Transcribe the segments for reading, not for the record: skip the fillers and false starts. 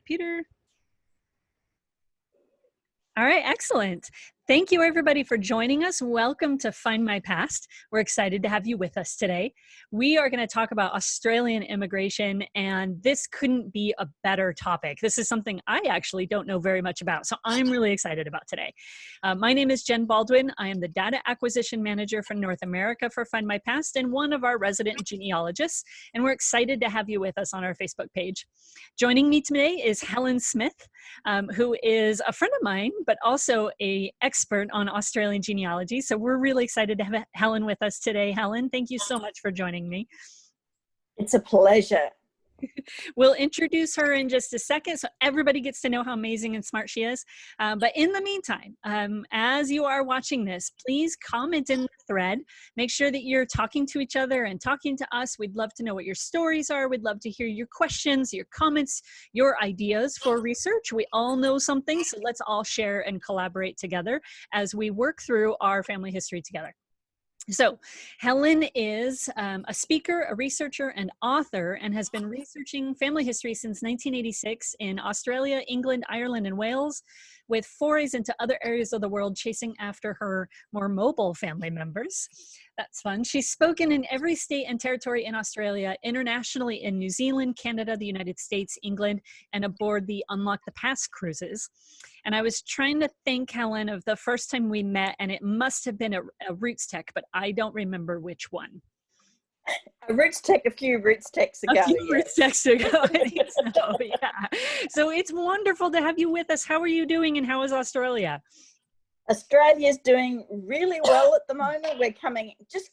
computer. All right, excellent. Thank you everybody for joining us. Welcome to Find My Past. We're excited to have you with us today. We are going to talk about Australian immigration, and this couldn't be a better topic. This is something I actually don't know very much about, so I'm really excited about today. My name is Jen Baldwin. I am the Data Acquisition Manager for North America for Find My Past and one of our resident genealogists, and we're excited to have you with us on our Facebook page. Joining me today is Helen Smith, who is a friend of mine, but also an expert on Australian genealogy. So we're really excited to have Helen with us today. Helen, thank you so much for joining me. It's a pleasure. We'll introduce her in just a second so everybody gets to know how amazing and smart she is. But in the meantime, as you are watching this, please comment in the thread. Make sure that you're talking to each other and talking to us. We'd love to know what your stories are. We'd love to hear your questions, your comments, your ideas for research. We all know something, so let's all share and collaborate together as we work through our family history together. So Helen is a speaker, a researcher, and author, and has been researching family history since 1986 in Australia, England, Ireland, and Wales, with forays into other areas of the world, chasing after her more mobile family members. That's fun. She's spoken in every state and territory in Australia, internationally in New Zealand, Canada, the United States, England, and aboard the Unlock the Past cruises. And I was trying to think, Helen, of the first time we met, and it must have been a Roots Tech, but I don't remember which one. A few Roots Techs ago. A few Roots Techs ago, I think so, yeah. So it's wonderful to have you with us. How are you doing, and how is Australia? Australia's doing really well at the moment. We're just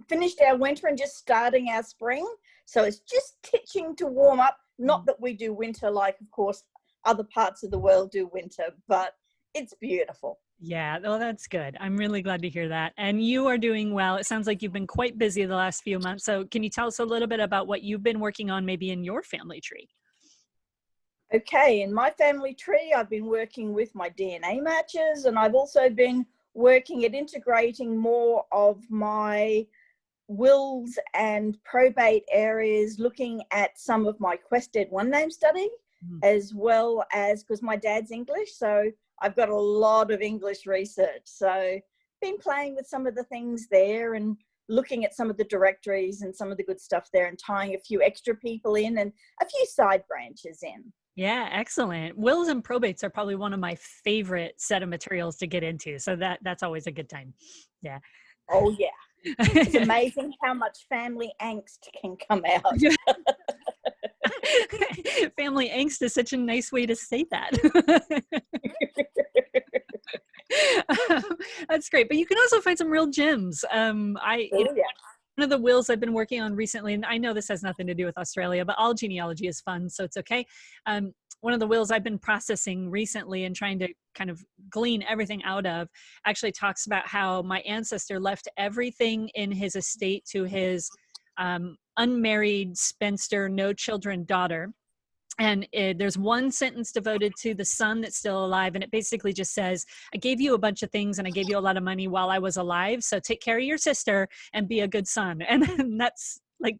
finished our winter and just starting our spring. So it's just titching to warm up. Not that we do winter like, of course, other parts of the world do winter, but it's beautiful. Yeah, well, that's good. I'm really glad to hear that. And you are doing well. It sounds like you've been quite busy the last few months. So can you tell us a little bit about what you've been working on maybe in your family tree? Okay, in my family tree, I've been working with my DNA matches, and I've also been working at integrating more of my wills and probate areas, looking at some of my Quested One Name study, as well as, because my dad's English, so I've got a lot of English research. So been playing with some of the things there and looking at some of the directories and some of the good stuff there and tying a few extra people in and a few side branches in. Yeah, excellent. Wills and probates are probably one of my favorite set of materials to get into. So that's always a good time. Yeah. Oh, yeah. It's amazing how much family angst can come out. Family angst is such a nice way to say that. That's great. But you can also find some real gems. One of the wills I've been working on recently, and I know this has nothing to do with Australia, but all genealogy is fun, so it's okay. One of the wills I've been processing recently and trying to kind of glean everything out of actually talks about how my ancestor left everything in his estate to his unmarried spinster, no children daughter. And there's one sentence devoted to the son that's still alive. And it basically just says, I gave you a bunch of things and I gave you a lot of money while I was alive. So take care of your sister and be a good son. And that's like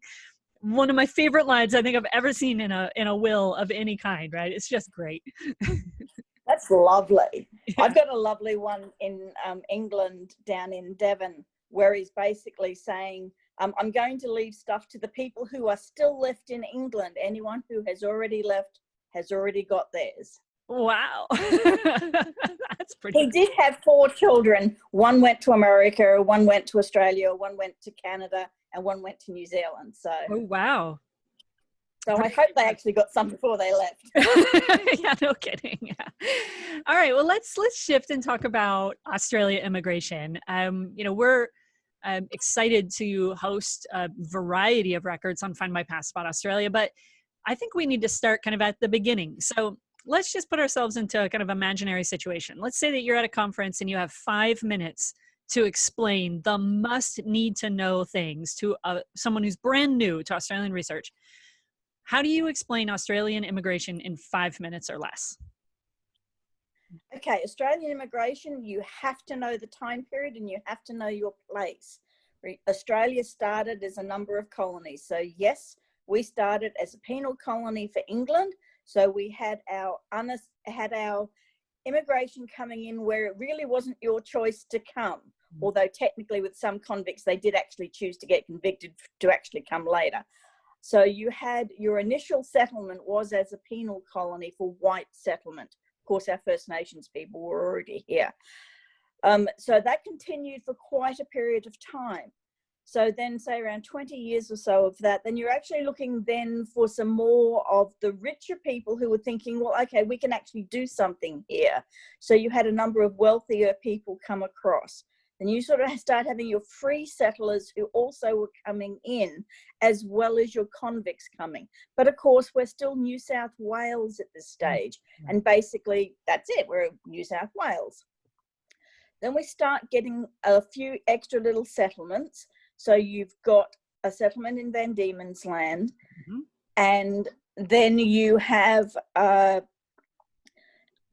one of my favorite lines I think I've ever seen in a will of any kind, right? It's just great. That's lovely. I've got a lovely one in England, down in Devon, where he's basically saying, I'm going to leave stuff to the people who are still left in England. Anyone who has already left has already got theirs. Wow. That's pretty. He did have 4 children. One went to America, one went to Australia, one went to Canada, and one went to New Zealand. So. Oh, wow. So I hope they actually got some before they left. Yeah, no kidding. Yeah. All right. Well, let's shift and talk about Australia immigration. We're excited to host a variety of records on Find My Past about Australia, but I think we need to start kind of at the beginning. So let's just put ourselves into a kind of imaginary situation. Let's say that you're at a conference and you have 5 minutes to explain the must need to know things to someone who's brand new to Australian research. How do you explain Australian immigration in 5 minutes or less? Okay, Australian immigration, you have to know the time period and you have to know your place. Australia started as a number of colonies. So yes, we started as a penal colony for England. So we had our immigration coming in where it really wasn't your choice to come, although technically with some convicts they did actually choose to get convicted to actually come later. So you had your initial settlement was as a penal colony for white settlement. Of course, our First Nations people were already here. So that continued for quite a period of time. So then say around 20 years or so of that, then you're actually looking then for some more of the richer people who were thinking, well, okay, we can actually do something here. So you had a number of wealthier people come across. Then you sort of start having your free settlers who also were coming in, as well as your convicts coming. But of course, we're still New South Wales at this stage. And basically, that's it. We're New South Wales. Then we start getting a few extra little settlements. So you've got a settlement in Van Diemen's Land, and then you have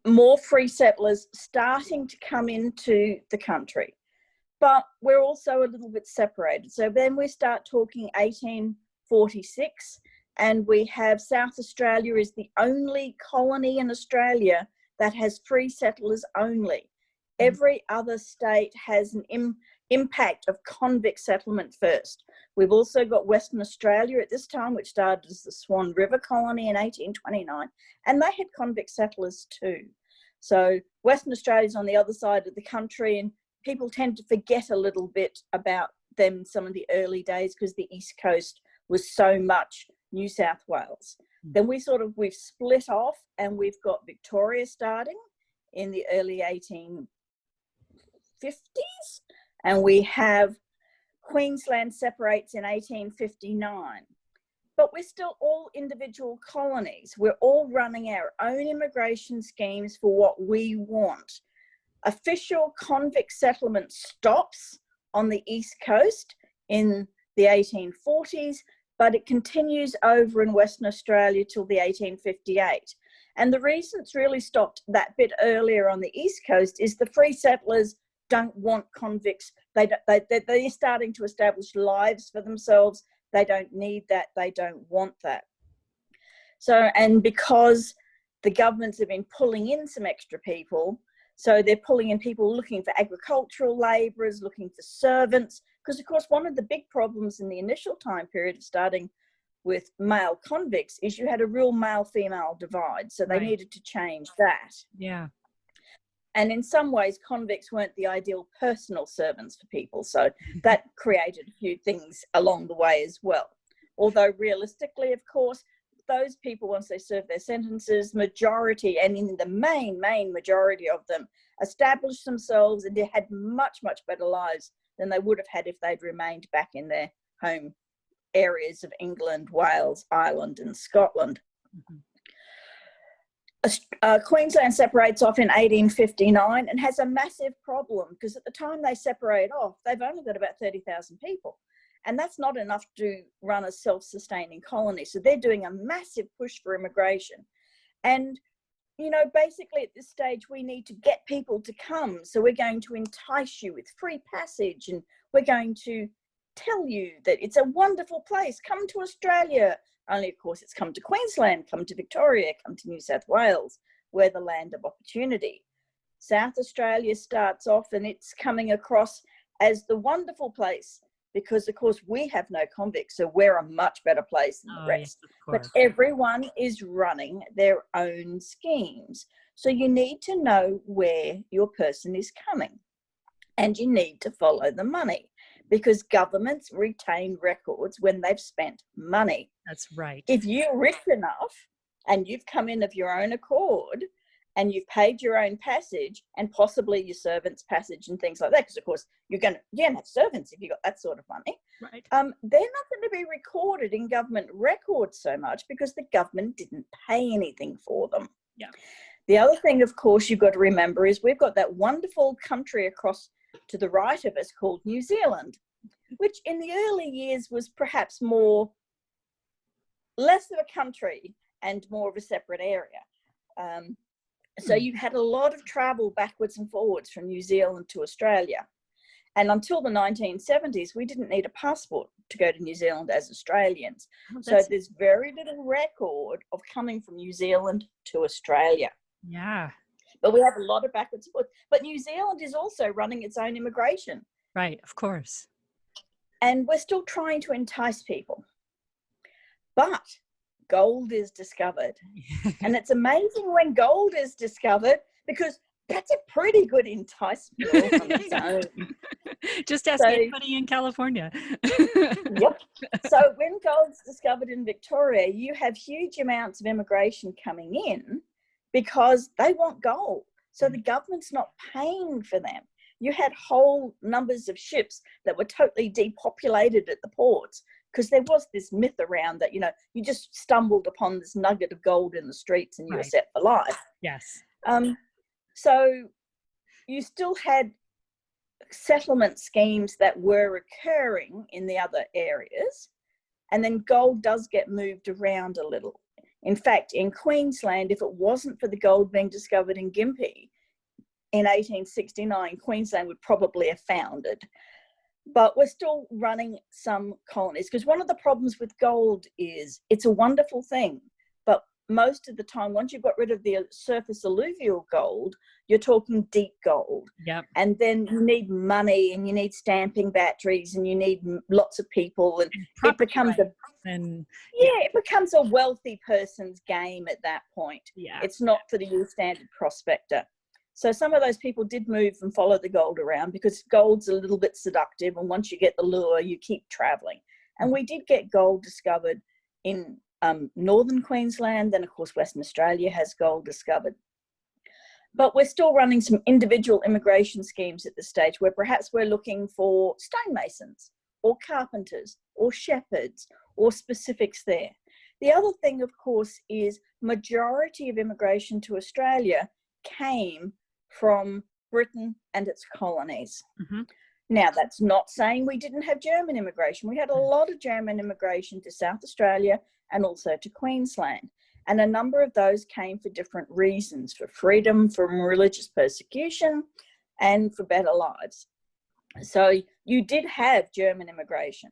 more free settlers starting to come into the country. But we're also a little bit separated. So then we start talking 1846, and we have South Australia is the only colony in Australia that has free settlers only. Every other state has an impact of convict settlement first. We've also got Western Australia at this time, which started as the Swan River Colony in 1829, and they had convict settlers too. So Western Australia is on the other side of the country, and people tend to forget a little bit about them some of the early days because the East Coast was so much New South Wales. Then we've split off, and we've got Victoria starting in the early 1850s, and we have Queensland separates in 1859. But we're still all individual colonies. We're all running our own immigration schemes for what we want. Official convict settlement stops on the East Coast in the 1840s, but it continues over in Western Australia till the 1858. And the reason it's really stopped that bit earlier on the East Coast is the free settlers don't want convicts. They're starting to establish lives for themselves. They don't need that. They don't want that. So, and because the governments have been pulling in some extra people, so they're pulling in people looking for agricultural labourers, looking for servants, because of course one of the big problems in the initial time period of starting with male convicts is you had a real male-female divide, so they needed to change that. Yeah. And in some ways, convicts weren't the ideal personal servants for people, so that created a few things along the way as well. Although realistically, of course, those people, once they serve their sentences, majority, and in the main majority of them, established themselves and they had much, much better lives than they would have had if they'd remained back in their home areas of England, Wales, Ireland, and Scotland. Queensland separates off in 1859 and has a massive problem because at the time they separate off, they've only got about 30,000 people. And that's not enough to run a self-sustaining colony. So they're doing a massive push for immigration. And, you know, basically at this stage, we need to get people to come. So we're going to entice you with free passage, and we're going to tell you that it's a wonderful place. Come to Australia. Only, of course, it's come to Queensland, come to Victoria, come to New South Wales. We're the land of opportunity. South Australia starts off and it's coming across as the wonderful place because, of course, we have no convicts, so we're a much better place than the rest. Yes, but everyone is running their own schemes. So you need to know where your person is coming, and you need to follow the money because governments retain records when they've spent money. That's right. If you're rich enough and you've come in of your own accord and you've paid your own passage and possibly your servant's passage and things like that, because of course you're going to have servants if you've got that sort of money, right? They're not going to be recorded in government records so much because the government didn't pay anything for them. Yeah. The other thing, of course, you've got to remember is we've got that wonderful country across to the right of us called New Zealand, which in the early years was perhaps less of a country and more of a separate area. So you had a lot of travel backwards and forwards from New Zealand to Australia. And until the 1970s, we didn't need a passport to go to New Zealand as Australians. Oh, so there's very little record of coming from New Zealand to Australia. Yeah. But we have a lot of backwards and forwards. But New Zealand is also running its own immigration. Right, of course. And we're still trying to entice people. But gold is discovered. And it's amazing when gold is discovered, because that's a pretty good enticement all on its own. Just ask anybody in California. Yep. So when gold's discovered in Victoria, you have huge amounts of immigration coming in because they want gold. So the government's not paying for them. You had whole numbers of ships that were totally depopulated at the ports because there was this myth around that, you know, you just stumbled upon this nugget of gold in the streets and you were set for life. Yes. So you still had settlement schemes that were occurring in the other areas, and then gold does get moved around a little. In fact, in Queensland, if it wasn't for the gold being discovered in Gympie in 1869, Queensland would probably have foundered. But we're still running some colonies, because one of the problems with gold is it's a wonderful thing, but most of the time, once you've got rid of the surface alluvial gold, you're talking deep gold. Yep. And then you need money, and you need stamping batteries, and you need lots of people, and it becomes it becomes a wealthy person's game at that point. Yeah. It's not for the standard prospector. So some of those people did move and follow the gold around because gold's a little bit seductive, and once you get the lure, you keep traveling. And we did get gold discovered in northern Queensland. Then, of course, Western Australia has gold discovered. But we're still running some individual immigration schemes at this stage, where perhaps we're looking for stonemasons or carpenters or shepherds or specifics there. The other thing, of course, is majority of immigration to Australia came from Britain and its colonies. Mm-hmm. Now, that's not saying we didn't have German immigration. We had a lot of German immigration to South Australia and also to Queensland. And a number of those came for different reasons: for freedom from religious persecution and for better lives. So you did have German immigration.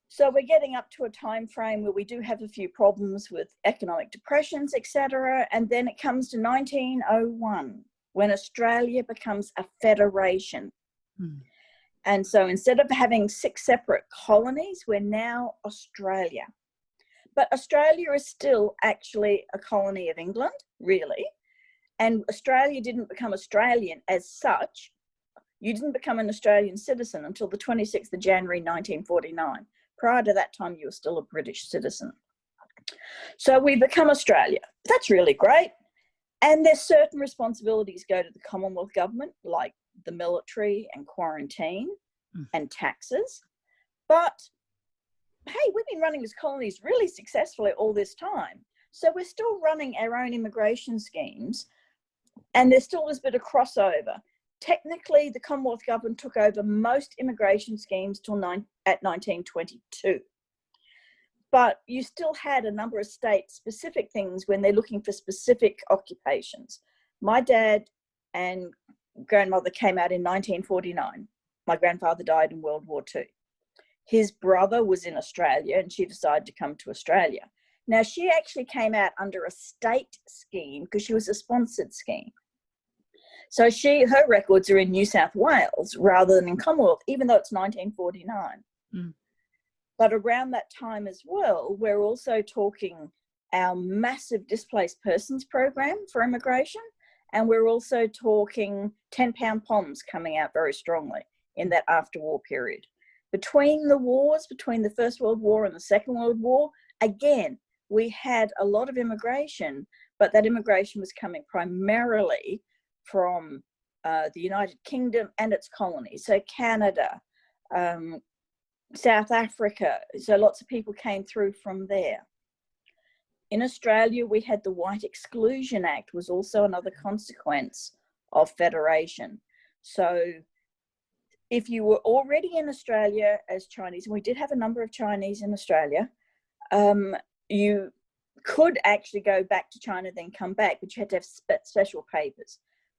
So we're getting up to a time frame where we do have a few problems with economic depressions, etc. And then it comes to 1901, when Australia becomes a federation. And so instead of having 6 separate colonies, we're now Australia. But Australia is still actually a colony of England, really. And Australia didn't become Australian as such. You didn't become an Australian citizen until the 26th of January, 1949. Prior to that time, you were still a British citizen. So we become Australia. That's really great. And there's certain responsibilities go to the Commonwealth government, like the military and quarantine and taxes. But hey, we've been running as colonies really successfully all this time. So we're still running our own immigration schemes, and there's still this bit of crossover. Technically, the Commonwealth government took over most immigration schemes till 1922. But you still had a number of state-specific things when they're looking for specific occupations. My dad and grandmother came out in 1949. My grandfather died in World War II. His brother was in Australia, and she decided to come to Australia. Now, she actually came out under a state scheme because she was a sponsored scheme. So her records are in New South Wales rather than in Commonwealth, even though it's 1949. But around that time as well, we're also talking our massive displaced persons program for immigration, and we're also talking 10-pound POMs coming out very strongly in that after-war period. Between the wars, between the First World War and the Second World War, again, we had a lot of immigration, but that immigration was coming primarily from the United Kingdom and its colonies. So Canada, South Africa, so lots of people came through from there. In Australia, we had the White Exclusion Act, was also another consequence of federation. So if you were already in Australia as Chinese, and we did have a number of Chinese in Australia, you could actually go back to China, then come back, but you had to have special papers.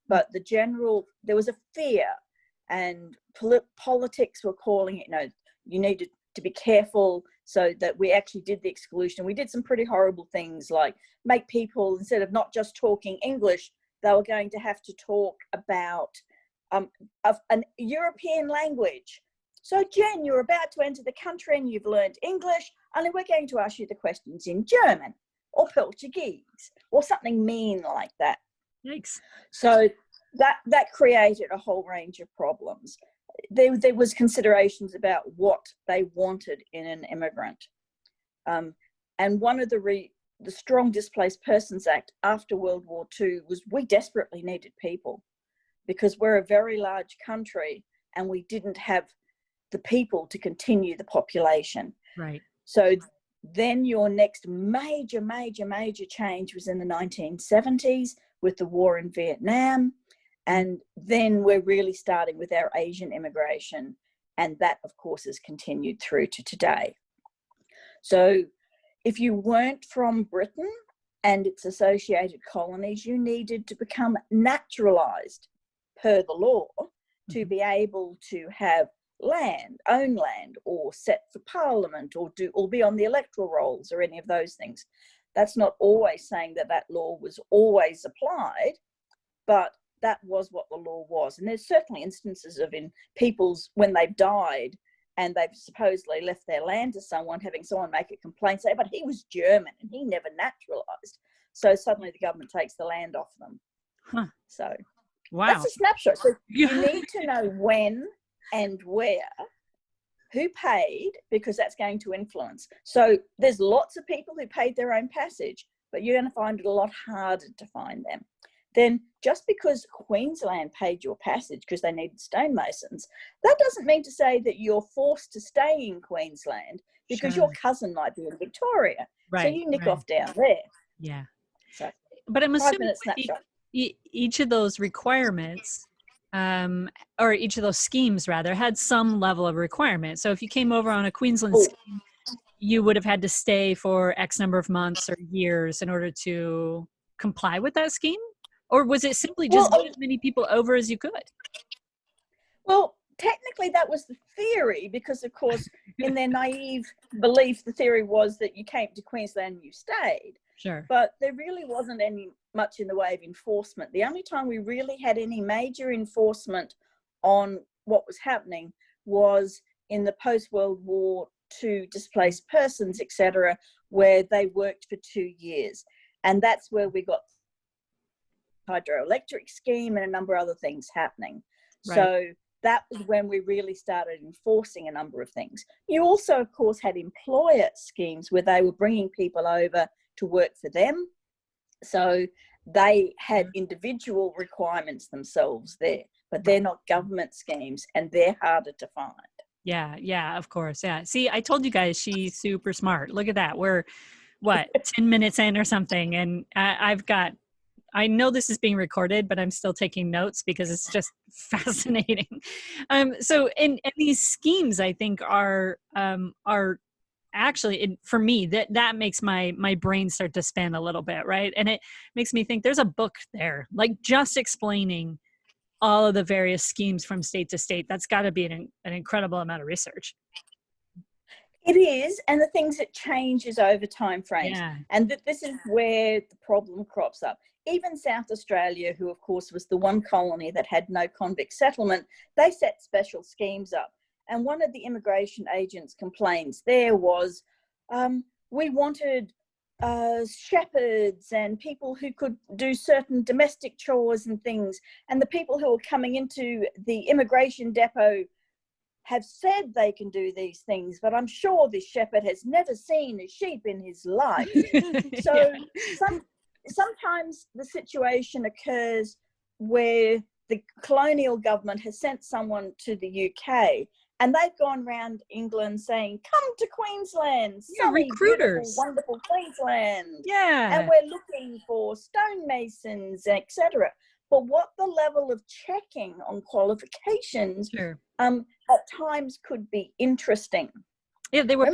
But there was a fear and politics were calling it, you needed to be careful, so that we actually did the exclusion. We did some pretty horrible things, like make people, instead of not just talking English, they were going to have to talk about an European language. So, Jen, you're about to enter the country and you've learned English, only we're going to ask you the questions in German or Portuguese or something mean like that. Yikes. So that created a whole range of problems. There was considerations about what they wanted in an immigrant. And one of the Strong Displaced Persons Act after World War II was, we desperately needed people because we're a very large country and we didn't have the people to continue the population. Right. So then your next major change was in the 1970s with the war in Vietnam. And then we're really starting with our Asian immigration. And that, of course, has continued through to today. So if you weren't from Britain and its associated colonies, you needed to become naturalized per the law to be able to have own land, or set for parliament, or be on the electoral rolls, or any of those things. That's not always saying that law was always applied, but that was what the law was. And there's certainly instances of in people's, when they've died and they've supposedly left their land to someone, having someone make a complaint, say, but he was German and he never naturalized. So suddenly the government takes the land off them. Huh. So wow. That's a snapshot. So you need to know when and where, who paid, because that's going to influence. So there's lots of people who paid their own passage, but you're going to find it a lot harder to find them. Then just because Queensland paid your passage because they needed stonemasons, that doesn't mean to say that you're forced to stay in Queensland because your cousin might be in Victoria. Right. So you nick off down there. Yeah. So, but I'm assuming snapshot. Each of those requirements, or each of those schemes rather, had some level of requirement. So if you came over on a Queensland scheme, you would have had to stay for X number of months or years in order to comply with that scheme? Or was it simply just get as many people over as you could? Well, technically that was the theory, because of course in their naive belief, the theory was that you came to Queensland and you stayed. Sure. But there really wasn't much in the way of enforcement. The only time we really had any major enforcement on what was happening was in the post-World War II displaced persons, etc., where they worked for 2 years. And that's where we got the hydroelectric scheme and a number of other things happening. Right. So that was when we really started enforcing a number of things. You also, of course, had employer schemes where they were bringing people over to work for them. So they had individual requirements themselves there, but they're not government schemes and they're harder to find. Yeah, of course. Yeah. See, I told you guys she's super smart. Look at that. We're, 10 minutes in or something. And I know this is being recorded, but I'm still taking notes because it's just fascinating. So in these schemes, I think are actually, for me, that makes my brain start to spin a little bit, right? And it makes me think there's a book there, like just explaining all of the various schemes from state to state. That's got to be an incredible amount of research. It is, and the things that changes over time frames. Yeah. And this is where the problem crops up. Even South Australia, who of course was the one colony that had no convict settlement, they set special schemes up. And one of the immigration agents' complaints there was, we wanted shepherds and people who could do certain domestic chores and things. And the people who are coming into the immigration depot have said they can do these things, but I'm sure this shepherd has never seen a sheep in his life. So sometimes the situation occurs where the colonial government has sent someone to the UK and they've gone around England saying, come to Queensland, sunny, recruiters, wonderful Queensland. Yeah. And we're looking for stonemasons, etc. But what the level of checking on qualifications at times could be interesting. Yeah, they were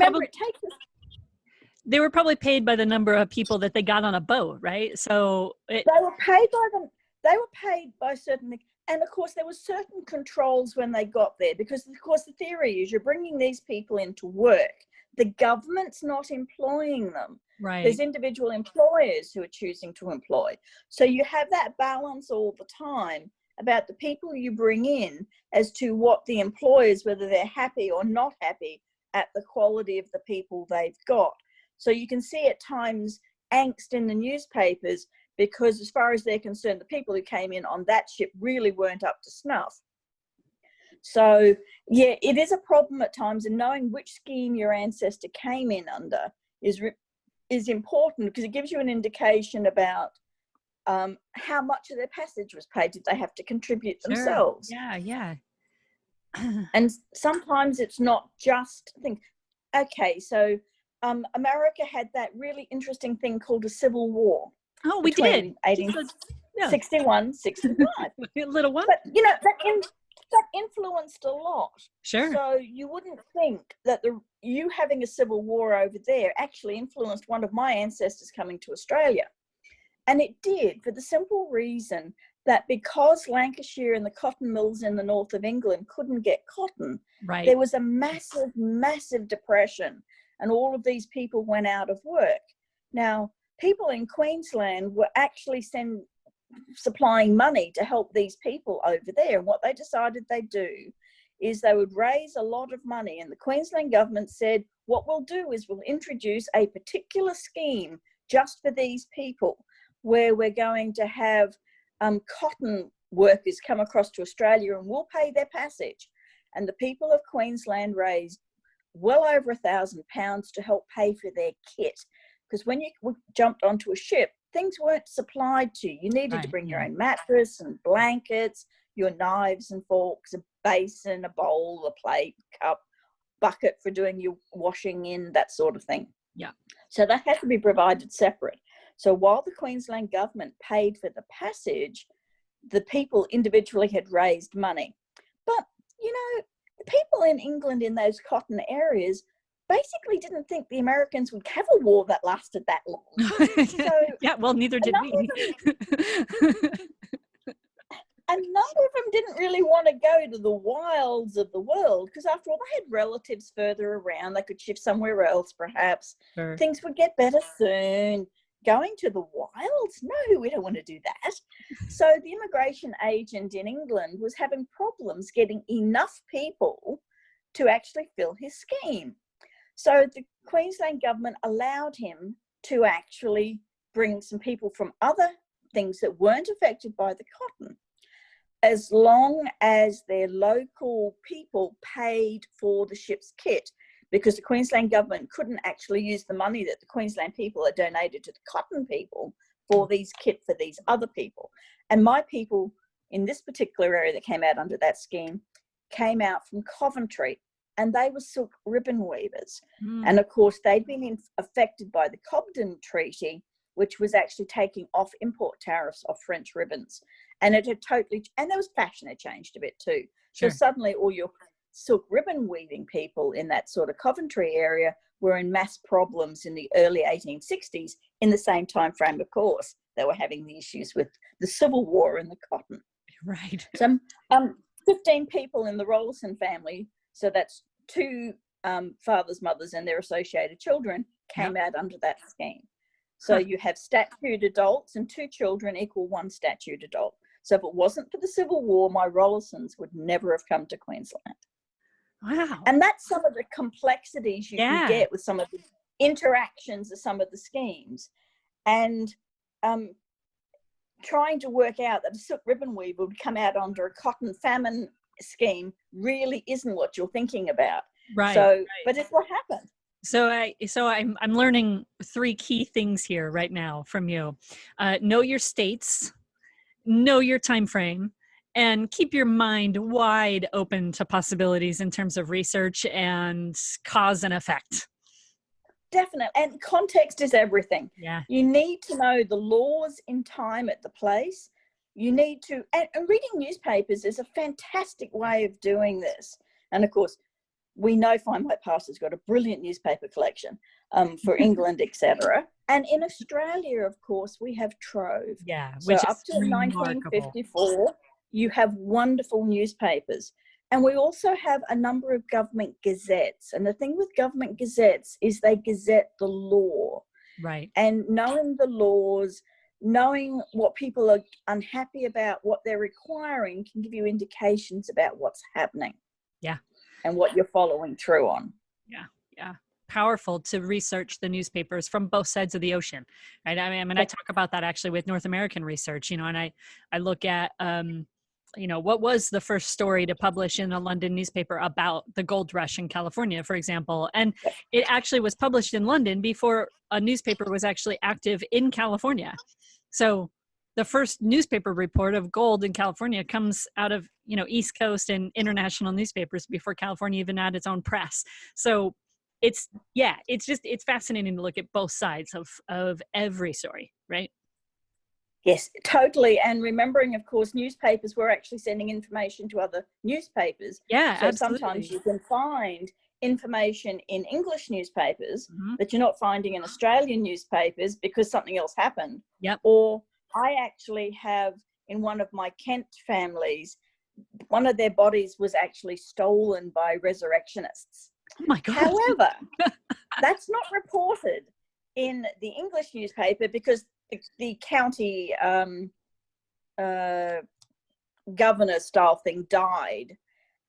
they were probably paid by the number of people that they got on a boat, right? So they were paid by them. They were paid by certain. And of course, there were certain controls when they got there, because of course the theory is you're bringing these people into work. The government's not employing them. Right. There's individual employers who are choosing to employ. So you have that balance all the time about the people you bring in as to what the employers, whether they're happy or not happy at the quality of the people they've got. So you can see at times angst in the newspapers, because as far as they're concerned, the people who came in on that ship really weren't up to snuff. So yeah, it is a problem at times, and knowing which scheme your ancestor came in under is important, because it gives you an indication about how much of their passage was paid. Did they have to contribute themselves? Yeah, yeah. And sometimes it's not just think. Okay, so America had that really interesting thing called a civil war. Oh, we did. 1861, 65. A little one. But you know, that influenced a lot. Sure. So you wouldn't think that you having a civil war over there actually influenced one of my ancestors coming to Australia. And it did, for the simple reason that because Lancashire and the cotton mills in the north of England couldn't get cotton, right, there was a massive, massive depression, and all of these people went out of work. Now, people in Queensland were actually supplying money to help these people over there. And what they decided they'd do is they would raise a lot of money. And the Queensland government said, what we'll do is we'll introduce a particular scheme just for these people, where we're going to have cotton workers come across to Australia and we'll pay their passage. And the people of Queensland raised well over £1,000 to help pay for their kit. Because when you jumped onto a ship, things weren't supplied to you. You needed to bring your own mattress and blankets, your knives and forks, a basin, a bowl, a plate, cup, bucket for doing your washing in, that sort of thing. Yeah. So that had to be provided separate. So while the Queensland government paid for the passage, the people individually had raised money. But, you know, the people in England in those cotton areas basically didn't think the Americans would have a war that lasted that long. So yeah, well, neither did we. A number of them didn't really want to go to the wilds of the world, because after all, they had relatives further around. They could shift somewhere else, perhaps. Sure. Things would get better soon. Going to the wilds? No, we don't want to do that. So the immigration agent in England was having problems getting enough people to actually fill his scheme. So the Queensland government allowed him to actually bring some people from other things that weren't affected by the cotton, as long as their local people paid for the ship's kit, because the Queensland government couldn't actually use the money that the Queensland people had donated to the cotton people for these kit for these other people. And my people in this particular area that came out under that scheme came out from Coventry, and they were silk ribbon weavers. And of course, they'd been affected by the Cobden Treaty, which was actually taking off import tariffs of French ribbons. And it had totally, and there was fashion had changed a bit too. Sure. So suddenly all your silk ribbon weaving people in that sort of Coventry area were in mass problems in the early 1860s. In the same time frame, of course, they were having the issues with the Civil War and the cotton. Right. So 15 people in the Rollison family, so that's 2 fathers, mothers, and their associated children, came out under that scheme. So you have statute adults, and 2 children equal 1 statute adult. So if it wasn't for the Civil War, my Rollisons would never have come to Queensland. Wow. And that's some of the complexities you can get with some of the interactions of some of the schemes. And trying to work out that a silk ribbon weaver would come out under a cotton famine scheme really isn't what you're thinking about. Right. So, but it's what happened. So I'm learning 3 key things here right now from you. Know your states, know your time frame, and keep your mind wide open to possibilities in terms of research and cause and effect. Definitely. And context is everything. Yeah. You need to know the laws in time at the place. You need to, and reading newspapers is a fantastic way of doing this. And of course, we know Findmypast has got a brilliant newspaper collection for England, etc. And in Australia, of course, we have Trove. Yeah, So which up is to remarkable. 1954, you have wonderful newspapers. And we also have a number of government gazettes. And the thing with government gazettes is they gazette the law. Right. And knowing the laws, knowing what people are unhappy about, what they're requiring, can give you indications about what's happening. Yeah. And what you're following through on. Yeah. Yeah. Powerful to research the newspapers from both sides of the ocean. Right. I mean, I talk about that actually with North American research, you know, and I look at, you know, what was the first story to publish in a London newspaper about the gold rush in California, for example. And it actually was published in London before a newspaper was actually active in California. So the first newspaper report of gold in California comes out of, you know, East Coast and international newspapers before California even had its own press. So it's fascinating to look at both sides of every story, right? Yes, totally. And remembering, of course, newspapers were actually sending information to other newspapers. Yeah, so absolutely. Sometimes you can find information in English newspapers that you're not finding in Australian newspapers because something else happened. Yep. Or I actually have, in one of my Kent families, one of their bodies was actually stolen by resurrectionists. Oh my God. However, that's not reported in the English newspaper because the county governor style thing died,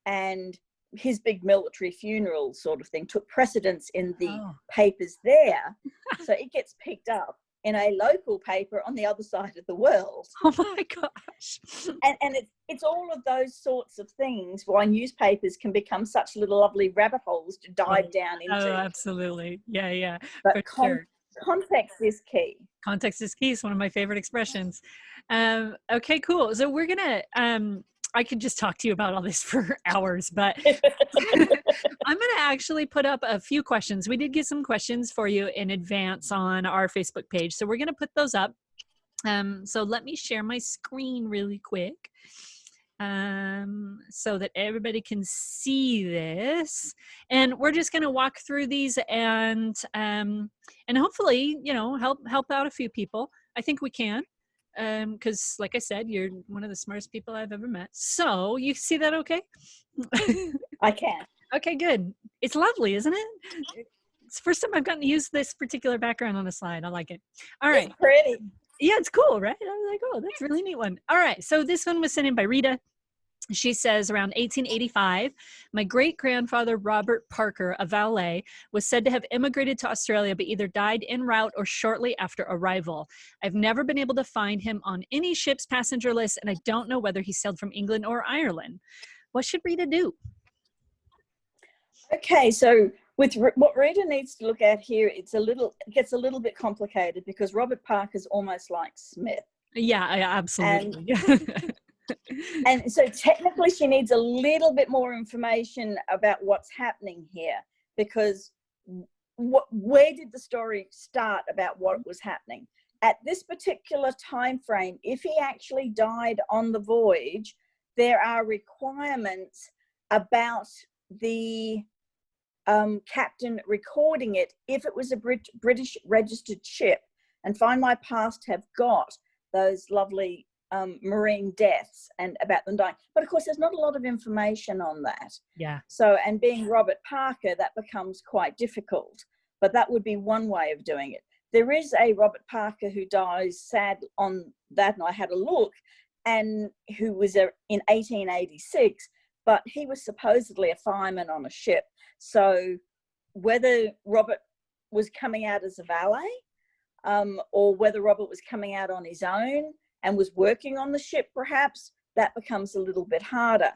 and his big military funeral sort of thing took precedence in the papers there. So it gets picked up in a local paper on the other side of the world. Oh my gosh. And it's all of those sorts of things why newspapers can become such little lovely rabbit holes to dive down into. Oh, absolutely. Yeah, yeah. But context is key. Context is key is one of my favorite expressions. Okay, cool. So we're gonna I could just talk to you about all this for hours, but I'm gonna actually put up a few questions. We did get some questions for you in advance on our Facebook page, so we're gonna put those up. So let me share my screen really quick so that everybody can see this, and we're just going to walk through these and hopefully, you know, help out a few people. I think we can, because like I said, you're one of the smartest people I've ever met. So you see that okay? I can. Okay, good. It's lovely, isn't it? It's the first time I've gotten to use this particular background on a slide. I like it. All right. It's pretty. Yeah, it's cool, right? I was like, oh, that's a really neat one. All right. So this one was sent in by Rita. She says, around 1885, my great-grandfather, Robert Parker, a valet, was said to have immigrated to Australia, but either died en route or shortly after arrival. I've never been able to find him on any ship's passenger list, and I don't know whether he sailed from England or Ireland. What should Rita do? Okay, so with what Rita needs to look at here, it gets a little bit complicated because Robert Parker's almost like Smith. Yeah, absolutely. And so technically she needs a little bit more information about what's happening here, because where did the story start about what was happening? At this particular time frame, if he actually died on the voyage, there are requirements about the captain recording it if it was a British registered ship. And Findmypast have got those lovely marine deaths and about them dying. But of course, there's not a lot of information on that. Yeah. So, and being Robert Parker, that becomes quite difficult. But that would be one way of doing it. There is a Robert Parker who dies sad on that, and I had a look, and who was in 1886, but he was supposedly a fireman on a ship. So whether Robert was coming out as a valet, or whether Robert was coming out on his own and was working on the ship, perhaps, that becomes a little bit harder.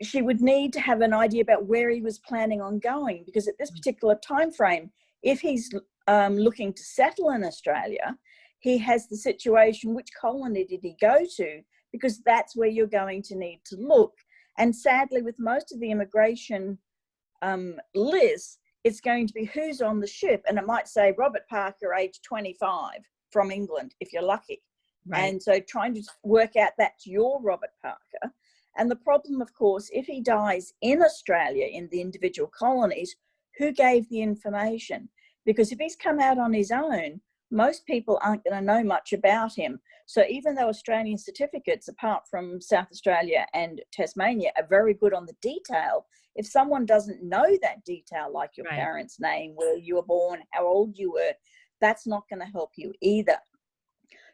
She would need to have an idea about where he was planning on going, because at this particular time frame, if he's looking to settle in Australia, he has the situation, which colony did he go to? Because that's where you're going to need to look. And sadly, with most of the immigration lists, it's going to be who's on the ship. And it might say Robert Parker, age 25, from England, if you're lucky. Right. And so trying to work out that's your Robert Parker. And the problem, of course, if he dies in Australia, in the individual colonies, who gave the information? Because if he's come out on his own, most people aren't going to know much about him. So even though Australian certificates, apart from South Australia and Tasmania, are very good on the detail, if someone doesn't know that detail, like your Right. parents' name, where you were born, how old you were, that's not going to help you either.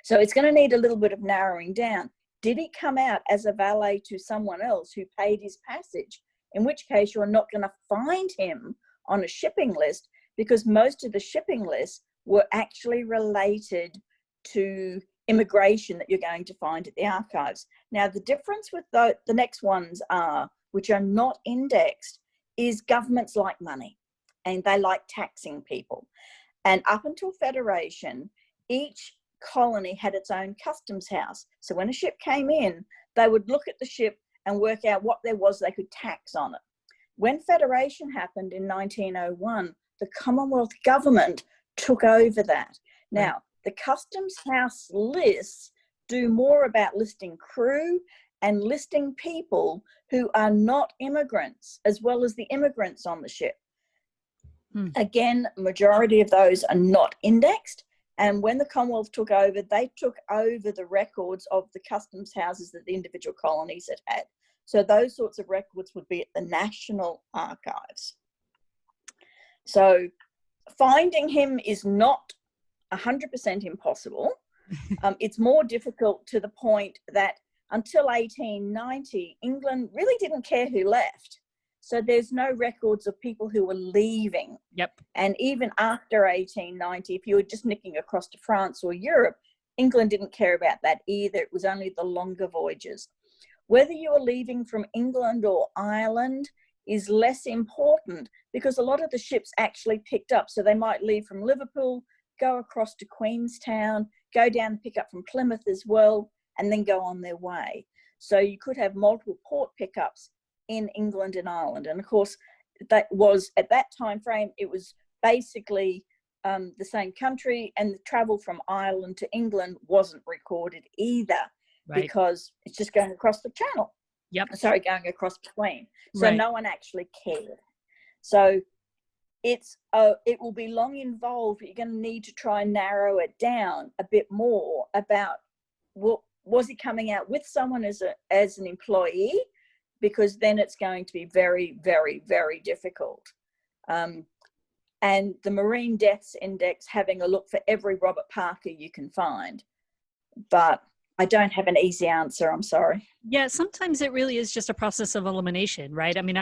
So it's going to need a little bit of narrowing down. Did he come out as a valet to someone else who paid his passage? In which case you're not going to find him on a shipping list, because most of the shipping lists were actually related to immigration that you're going to find at the archives. Now, the difference with the next ones are, which are not indexed, is governments like money and they like taxing people. And up until Federation, each colony had its own customs house. So when a ship came in, they would look at the ship and work out what there was they could tax on it. When Federation happened in 1901, the Commonwealth government took over that. Now, the customs house lists do more about listing crew and listing people who are not immigrants, as well as the immigrants on the ship. Again, majority of those are not indexed. And when the Commonwealth took over, they took over the records of the customs houses that the individual colonies had. So those sorts of records would be at the National Archives. So finding him is not 100% impossible. It's more difficult to the point that until 1890, England really didn't care who left. So there's no records of people who were leaving. Yep. And even after 1890, if you were just nicking across to France or Europe, England didn't care about that either. It was only the longer voyages. Whether you are leaving from England or Ireland is less important, because a lot of the ships actually picked up. So they might leave from Liverpool, go across to Queenstown, go down and pick up from Plymouth as well, and then go on their way. So you could have multiple port pickups in England and Ireland. And of course, that was, at that time frame, it was basically the same country, and the travel from Ireland to England wasn't recorded either, because it's just going across the channel. Sorry, going across between. So no one actually cared. So it's it will be long involved. You're going to need to try and narrow it down a bit more about, well, was he coming out with someone as an employee? Because then it's going to be very, very, very difficult. And the Marine Deaths Index, having a look for every Robert Parker you can find. But I don't have an easy answer, I'm sorry. Yeah, sometimes it really is just a process of elimination, right? I mean,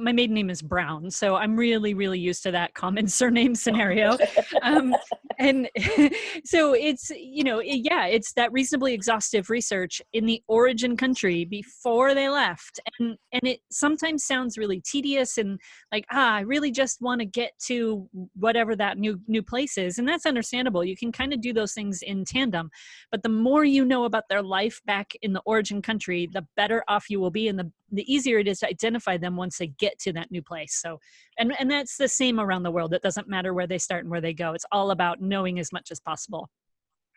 my maiden name is Brown, so I'm really, really used to that common surname scenario. And so it's, it's that reasonably exhaustive research in the origin country before they left. And it sometimes sounds really tedious and like, I really just want to get to whatever that new place is. And that's understandable. You can kind of do those things in tandem. But the more you know about their life back in the origin country, the better off you will be, and the easier it is to identify them once they get to that new place. So, and that's the same around the world. It doesn't matter where they start and where they go. It's all about knowing as much as possible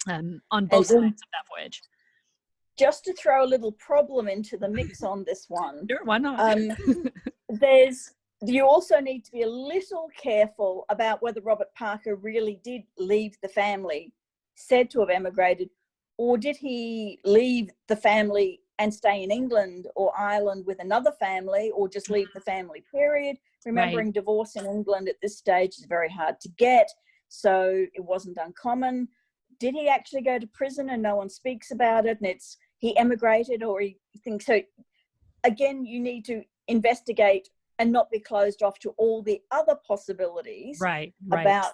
on both sides of that voyage. Just to throw a little problem into the mix on this one. Sure, why not? You also need to be a little careful about whether Robert Parker really did leave the family said to have emigrated, or did he leave the family and stay in England or Ireland with another family, or just leave the family, period. Remembering divorce in England at this stage is very hard to get, so it wasn't uncommon. Did he actually go to prison and no one speaks about it, and he emigrated, or he thinks so? Again, you need to investigate and not be closed off to all the other possibilities about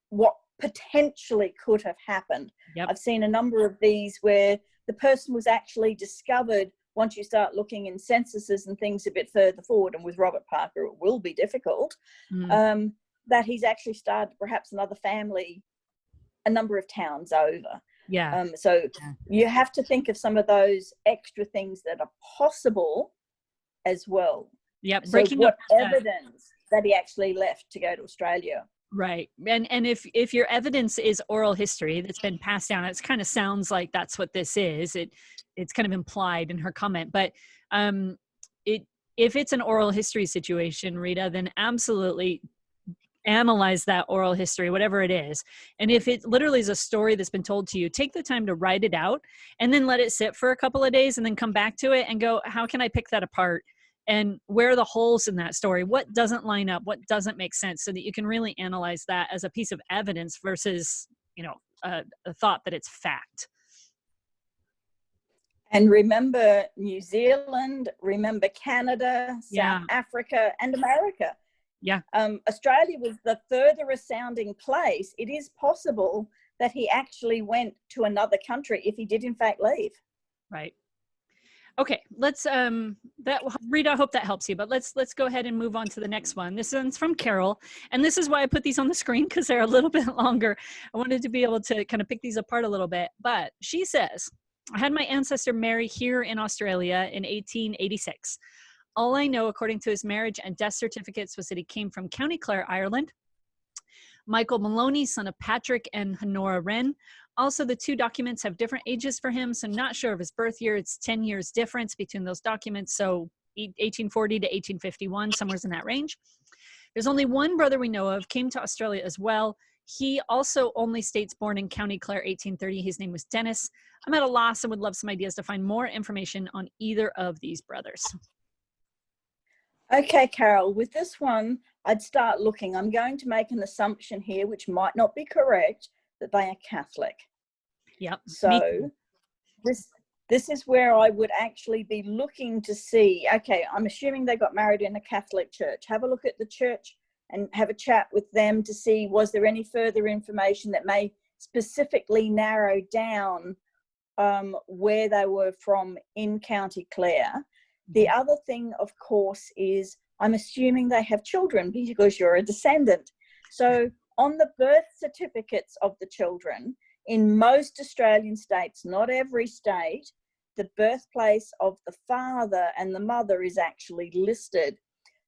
what potentially could have happened. I've seen a number of these where the person was actually discovered once you start looking in censuses and things a bit further forward, and with Robert Parker it will be difficult, that he's actually started perhaps another family a number of towns over. So you have to think of some of those extra things that are possible as well. So what evidence that he actually left to go to Australia. Right. And if your evidence is oral history that's been passed down, it kind of sounds like that's what this is. It's kind of implied in her comment, but if it's an oral history situation, Rita, then absolutely analyze that oral history, whatever it is. And if it literally is a story that's been told to you, take the time to write it out and then let it sit for a couple of days and then come back to it and go, how can I pick that apart? And where are the holes in that story? What doesn't line up? What doesn't make sense? So that you can really analyze that as a piece of evidence versus, a thought that it's fact. And remember New Zealand, remember Canada, South Africa, and America. Yeah. Australia was the furthest sounding place. It is possible that he actually went to another country if he did in fact leave. Right. Okay, let's Rita, I hope that helps you, but let's go ahead and move on to the next one. This one's from Carol, and this is why I put these on the screen, because they're a little bit longer. I wanted to be able to kind of pick these apart a little bit, but she says, I had my ancestor marry here in Australia in 1886. All I know, according to his marriage and death certificates, was that he came from County Clare, Ireland. Michael Maloney, son of Patrick and Honora Wren. Also, the two documents have different ages for him, so not sure of his birth year. It's 10 years difference between those documents, so 1840 to 1851, somewhere in that range. There's only one brother we know of, came to Australia as well. He also only states born in County Clare, 1830. His name was Dennis. I'm at a loss and would love some ideas to find more information on either of these brothers. Okay, Carol, with this one, I'd start looking. I'm going to make an assumption here, which might not be correct, that they are Catholic. Yep. So this is where I would actually be looking to see, okay, I'm assuming they got married in a Catholic church. Have a look at the church and have a chat with them to see, was there any further information that may specifically narrow down where they were from in County Clare. The other thing, of course, is I'm assuming they have children because you're a descendant. So on the birth certificates of the children, in most Australian states, not every state, the birthplace of the father and the mother is actually listed.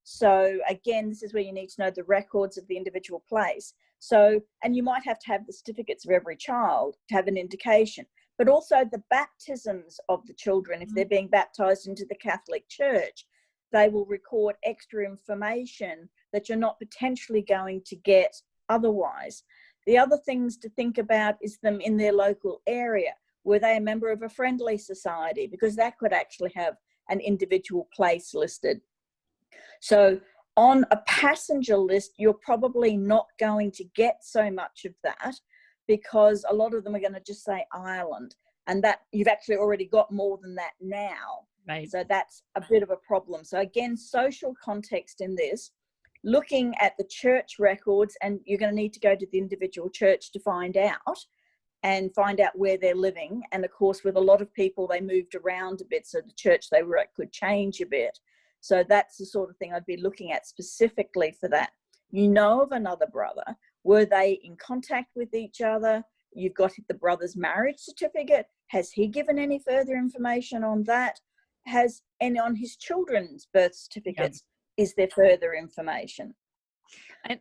So again, this is where you need to know the records of the individual place. So, and you might have to have the certificates of every child to have an indication, but also the baptisms of the children. If they're being baptized into the Catholic Church, they will record extra information that you're not potentially going to get otherwise. The other things to think about is them in their local area. Were they a member of a friendly society? Because that could actually have an individual place listed. So on a passenger list, you're probably not going to get so much of that, because a lot of them are going to just say Ireland, and that you've actually already got more than that now. Right. So that's a bit of a problem. So again, social context in this, looking at the church records, and you're going to need to go to the individual church to find out where they're living. And of course, with a lot of people, they moved around a bit, so the church they were at could change a bit. So that's the sort of thing I'd be looking at specifically for that. You know of another brother. Were they in contact with each other? You've got the brother's marriage certificate. Has he given any further information on that? Has any on his children's birth certificates? Yeah. Is there further information?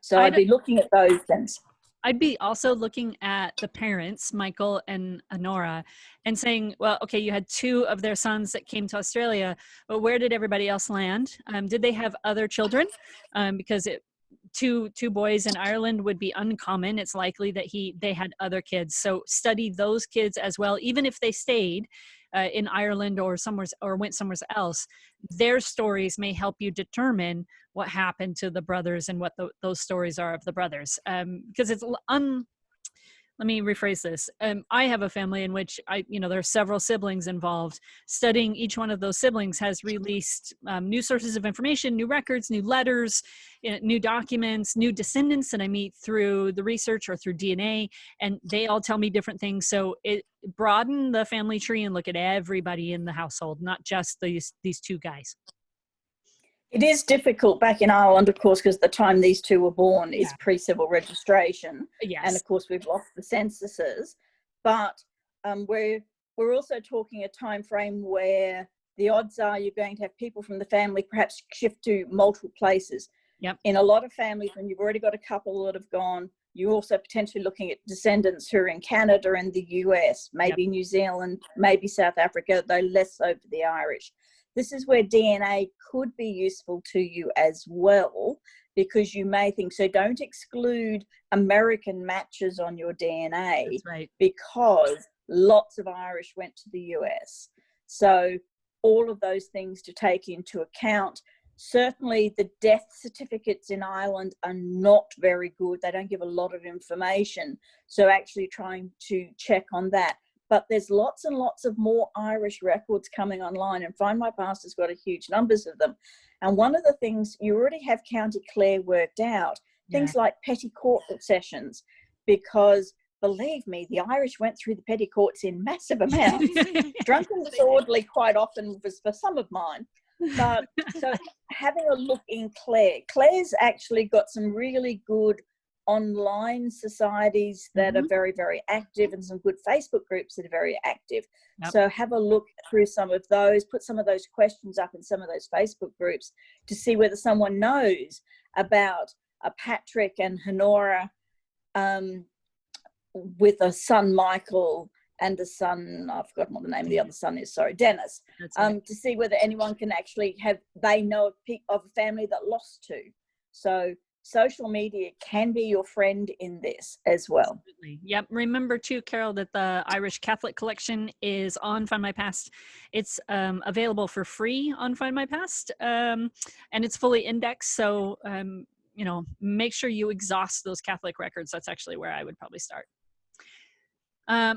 So I'd be looking at those things. I'd be also looking at the parents, Michael and Honora, and saying, well, okay, you had two of their sons that came to Australia, but where did everybody else land? Did they have other children? Because two boys in Ireland would be uncommon. It's likely that they had other kids. So study those kids as well, even if they stayed in Ireland or went somewhere else. Their stories may help you determine what happened to the brothers and what those stories are of the brothers. Because it's let me rephrase this. I have a family in which there are several siblings involved. Studying each one of those siblings has released new sources of information, new records, new letters, new documents, new descendants that I meet through the research or through DNA, and they all tell me different things. So it broaden the family tree and look at everybody in the household, not just these two guys. It is difficult back in Ireland, of course, because the time these two were born is pre-civil registration. Yes. And of course, we've lost the censuses. But we're also talking a time frame where the odds are you're going to have people from the family perhaps shift to multiple places. Yep. In a lot of families, when you've already got a couple that have gone, you're also potentially looking at descendants who are in Canada and the US, maybe New Zealand, maybe South Africa, though less so for the Irish. This is where DNA could be useful to you as well, because you may think so. Don't exclude American matches on your DNA. That's right. Because lots of Irish went to the US. So all of those things to take into account. Certainly the death certificates in Ireland are not very good. They don't give a lot of information. So actually trying to check on that. But there's lots and lots of more Irish records coming online, and Findmypast has got a huge numbers of them. And one of the things, you already have County Clare worked out, things like petty court sessions, because believe me, the Irish went through the petty courts in massive amounts. Drunken disorderly quite often was for some of mine. But so having a look in Clare. Clare's actually got some really good online societies that are very, very active, and some good Facebook groups that are very active. Yep. So have a look through some of those, put some of those questions up in some of those Facebook groups to see whether someone knows about a Patrick and Honora with a son Michael and a son, I've forgotten what the name of the other son is, sorry, Dennis, right. To see whether anyone can actually they know of a family that lost two. So social media can be your friend in this as well. Absolutely. Yep. Remember too, Carol, that the Irish Catholic collection is on Findmypast. It's available for free on Findmypast, and it's fully indexed. So, you know, make sure you exhaust those Catholic records. That's actually where I would probably start.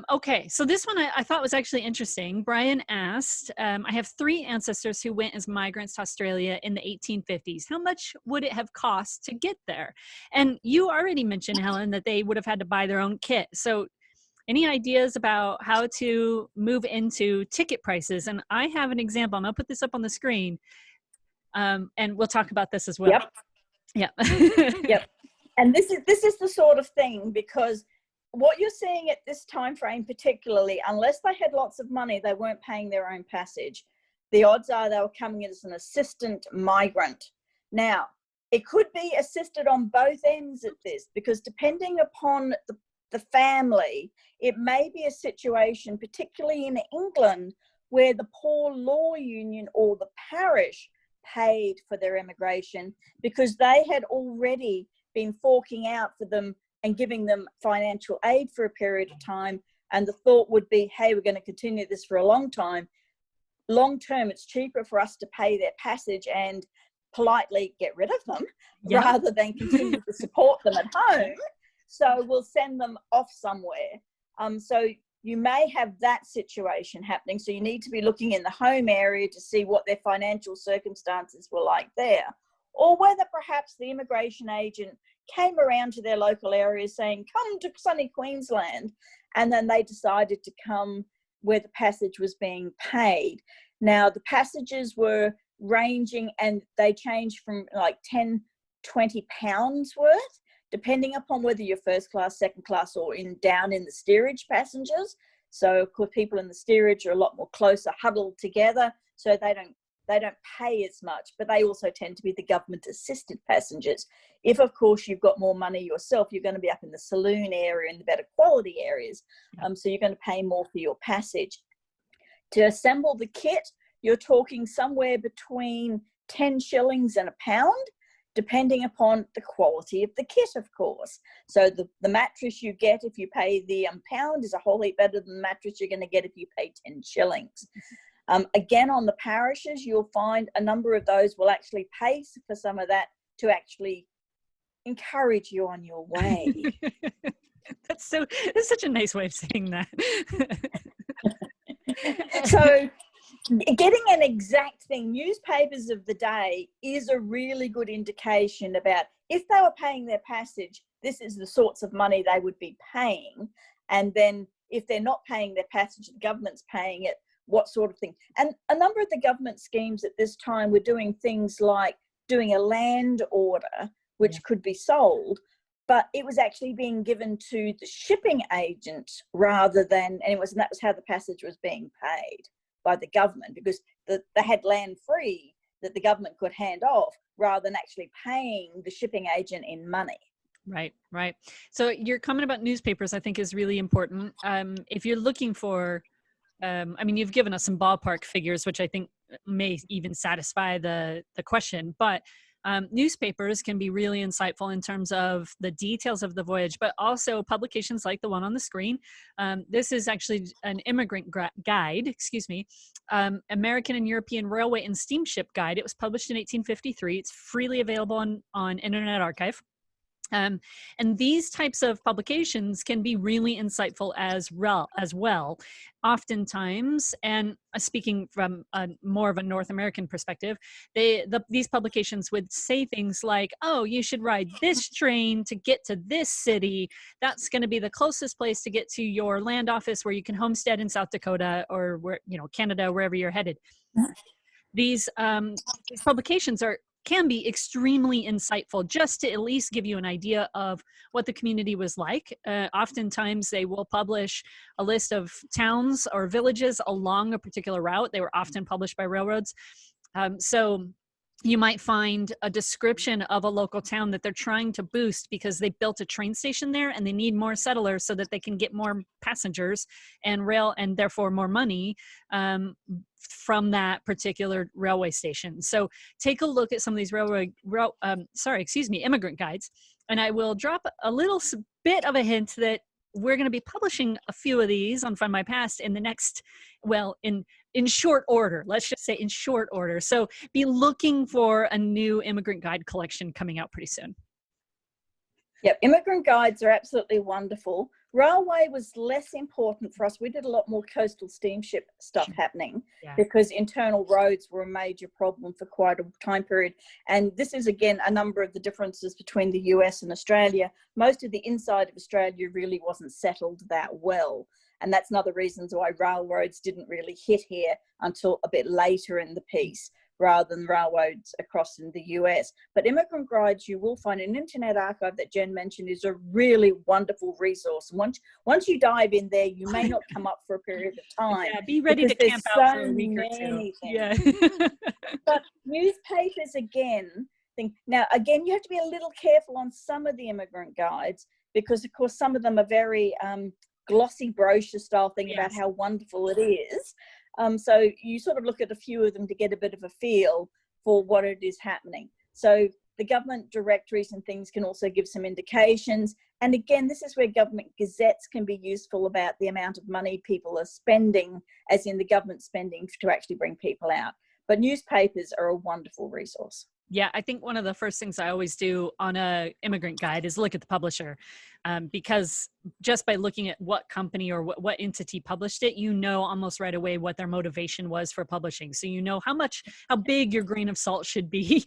Okay, so this one I thought was actually interesting. Brian asked, I have 3 ancestors who went as migrants to Australia in the 1850s. How much would it have cost to get there? And you already mentioned, Helen, that they would have had to buy their own kit. So any ideas about how to move into ticket prices? And I have an example. I'm going to put this up on the screen, and we'll talk about this as well. Yep. Yeah. Yep. And this is the sort of thing, because what you're seeing at this time frame particularly, unless they had lots of money, they weren't paying their own passage. The odds are they were coming in as an assistant migrant. Now, it could be assisted on both ends at this, because depending upon the family, it may be a situation, particularly in England, where the poor law union or the parish paid for their immigration because they had already been forking out for them and giving them financial aid for a period of time. And the thought would be, hey, we're going to continue this for a long time. Long term, it's cheaper for us to pay their passage and politely get rid of them rather than continue to support them at home. So we'll send them off somewhere. So you may have that situation happening. So you need to be looking in the home area to see what their financial circumstances were like there, or whether perhaps the immigration agent came around to their local area saying, come to sunny Queensland, and then they decided to come where the passage was being paid. Now, the passages were ranging, and they changed from like 10, 20 pounds worth, depending upon whether you're first class, second class, or down in the steerage passengers. So, of course, people in the steerage are a lot more closer, huddled together, so they don't pay as much, but they also tend to be the government-assisted passengers. If, of course, you've got more money yourself, you're going to be up in the saloon area and the better quality areas, so you're going to pay more for your passage. To assemble the kit, you're talking somewhere between 10 shillings and £1, depending upon the quality of the kit, of course. So the mattress you get if you pay the £1 is a whole heap better than the mattress you're going to get if you pay 10 shillings. Again, on the parishes, you'll find a number of those will actually pay for some of that to actually encourage you on your way. That's such a nice way of saying that. So getting an exact thing, newspapers of the day is a really good indication about if they were paying their passage, this is the sorts of money they would be paying. And then if they're not paying their passage, the government's paying it, what sort of thing. And a number of the government schemes at this time were doing things like doing a land order, which could be sold, but it was actually being given to the shipping agent rather than, and that was how the passage was being paid by the government, because they had land free that the government could hand off rather than actually paying the shipping agent in money. Right, right. So your comment about newspapers, I think, is really important. If you're looking for, I mean, you've given us some ballpark figures, which I think may even satisfy the question, but Newspapers can be really insightful in terms of the details of the voyage, but also publications like the one on the screen. This is actually an immigrant guide, excuse me, American and European Railway and Steamship Guide. It was published in 1853. It's freely available on Internet Archive. And these types of publications can be really insightful as well. Oftentimes, and speaking from more of a North American perspective, these publications would say things like, oh, you should ride this train to get to this city. That's going to be the closest place to get to your land office where you can homestead in South Dakota or where, Canada, wherever you're headed. These publications can be extremely insightful just to at least give you an idea of what the community was like. Oftentimes they will publish a list of towns or villages along a particular route. They were often published by railroads. So you might find a description of a local town that they're trying to boost because they built a train station there and they need more settlers so that they can get more passengers and therefore more money from that particular railway station. So take a look at some of these immigrant guides, and I will drop a little bit of a hint that we're going to be publishing a few of these on Findmypast in the next, in short order. Let's just say in short order. So be looking for a new immigrant guide collection coming out pretty soon. Yep, immigrant guides are absolutely wonderful. Railway was less important for us. We did a lot more coastal steamship stuff happening because internal roads were a major problem for quite a time period. And this is, again, a number of the differences between the US and Australia. Most of the inside of Australia really wasn't settled that well. And that's another reason why railroads didn't really hit here until a bit later in the piece, rather than railroads across in the US. But immigrant guides, you will find an Internet Archive that Jen mentioned is a really wonderful resource. Once you dive in there, you may not come up for a period of time. Yeah, be ready to camp out for a week or two. Yeah. But newspapers, again, now again, you have to be a little careful on some of the immigrant guides because, of course, some of them are very glossy brochure style thing about how wonderful it is. So you sort of look at a few of them to get a bit of a feel for what it is happening. So the government directories and things can also give some indications. And again, this is where government gazettes can be useful about the amount of money people are spending, as in the government spending to actually bring people out. But newspapers are a wonderful resource. Yeah, I think one of the first things I always do on a immigrant guide is look at the publisher, because just by looking at what company or what entity published it, you know almost right away what their motivation was for publishing. So you know how big your grain of salt should be.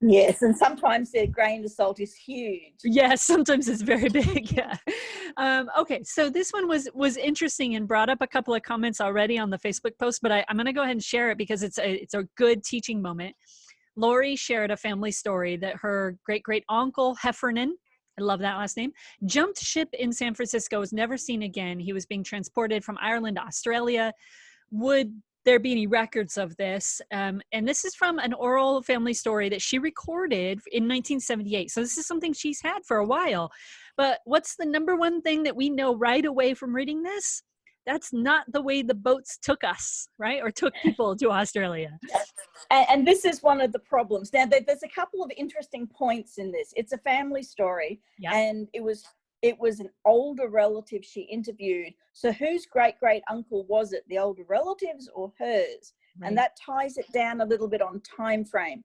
Yes, and sometimes their grain of salt is huge. Yes, sometimes it's very big. Yeah. Okay, so this one was interesting and brought up a couple of comments already on the Facebook post, but I'm going to go ahead and share it because it's a good teaching moment. Lori shared a family story that her great-great-uncle Heffernan, I love that last name, jumped ship in San Francisco, was never seen again. He was being transported from Ireland to Australia. Would there be any records of this? And this is from an oral family story that she recorded in 1978. So this is something she's had for a while. But what's the number one thing that we know right away from reading this? That's not the way the boats took us, right? Or took people to Australia. And this is one of the problems. Now, there's a couple of interesting points in this. It's a family story, and it was an older relative she interviewed. So whose great-great-uncle was it, the older relative's or hers? Right. And that ties it down a little bit on time frame.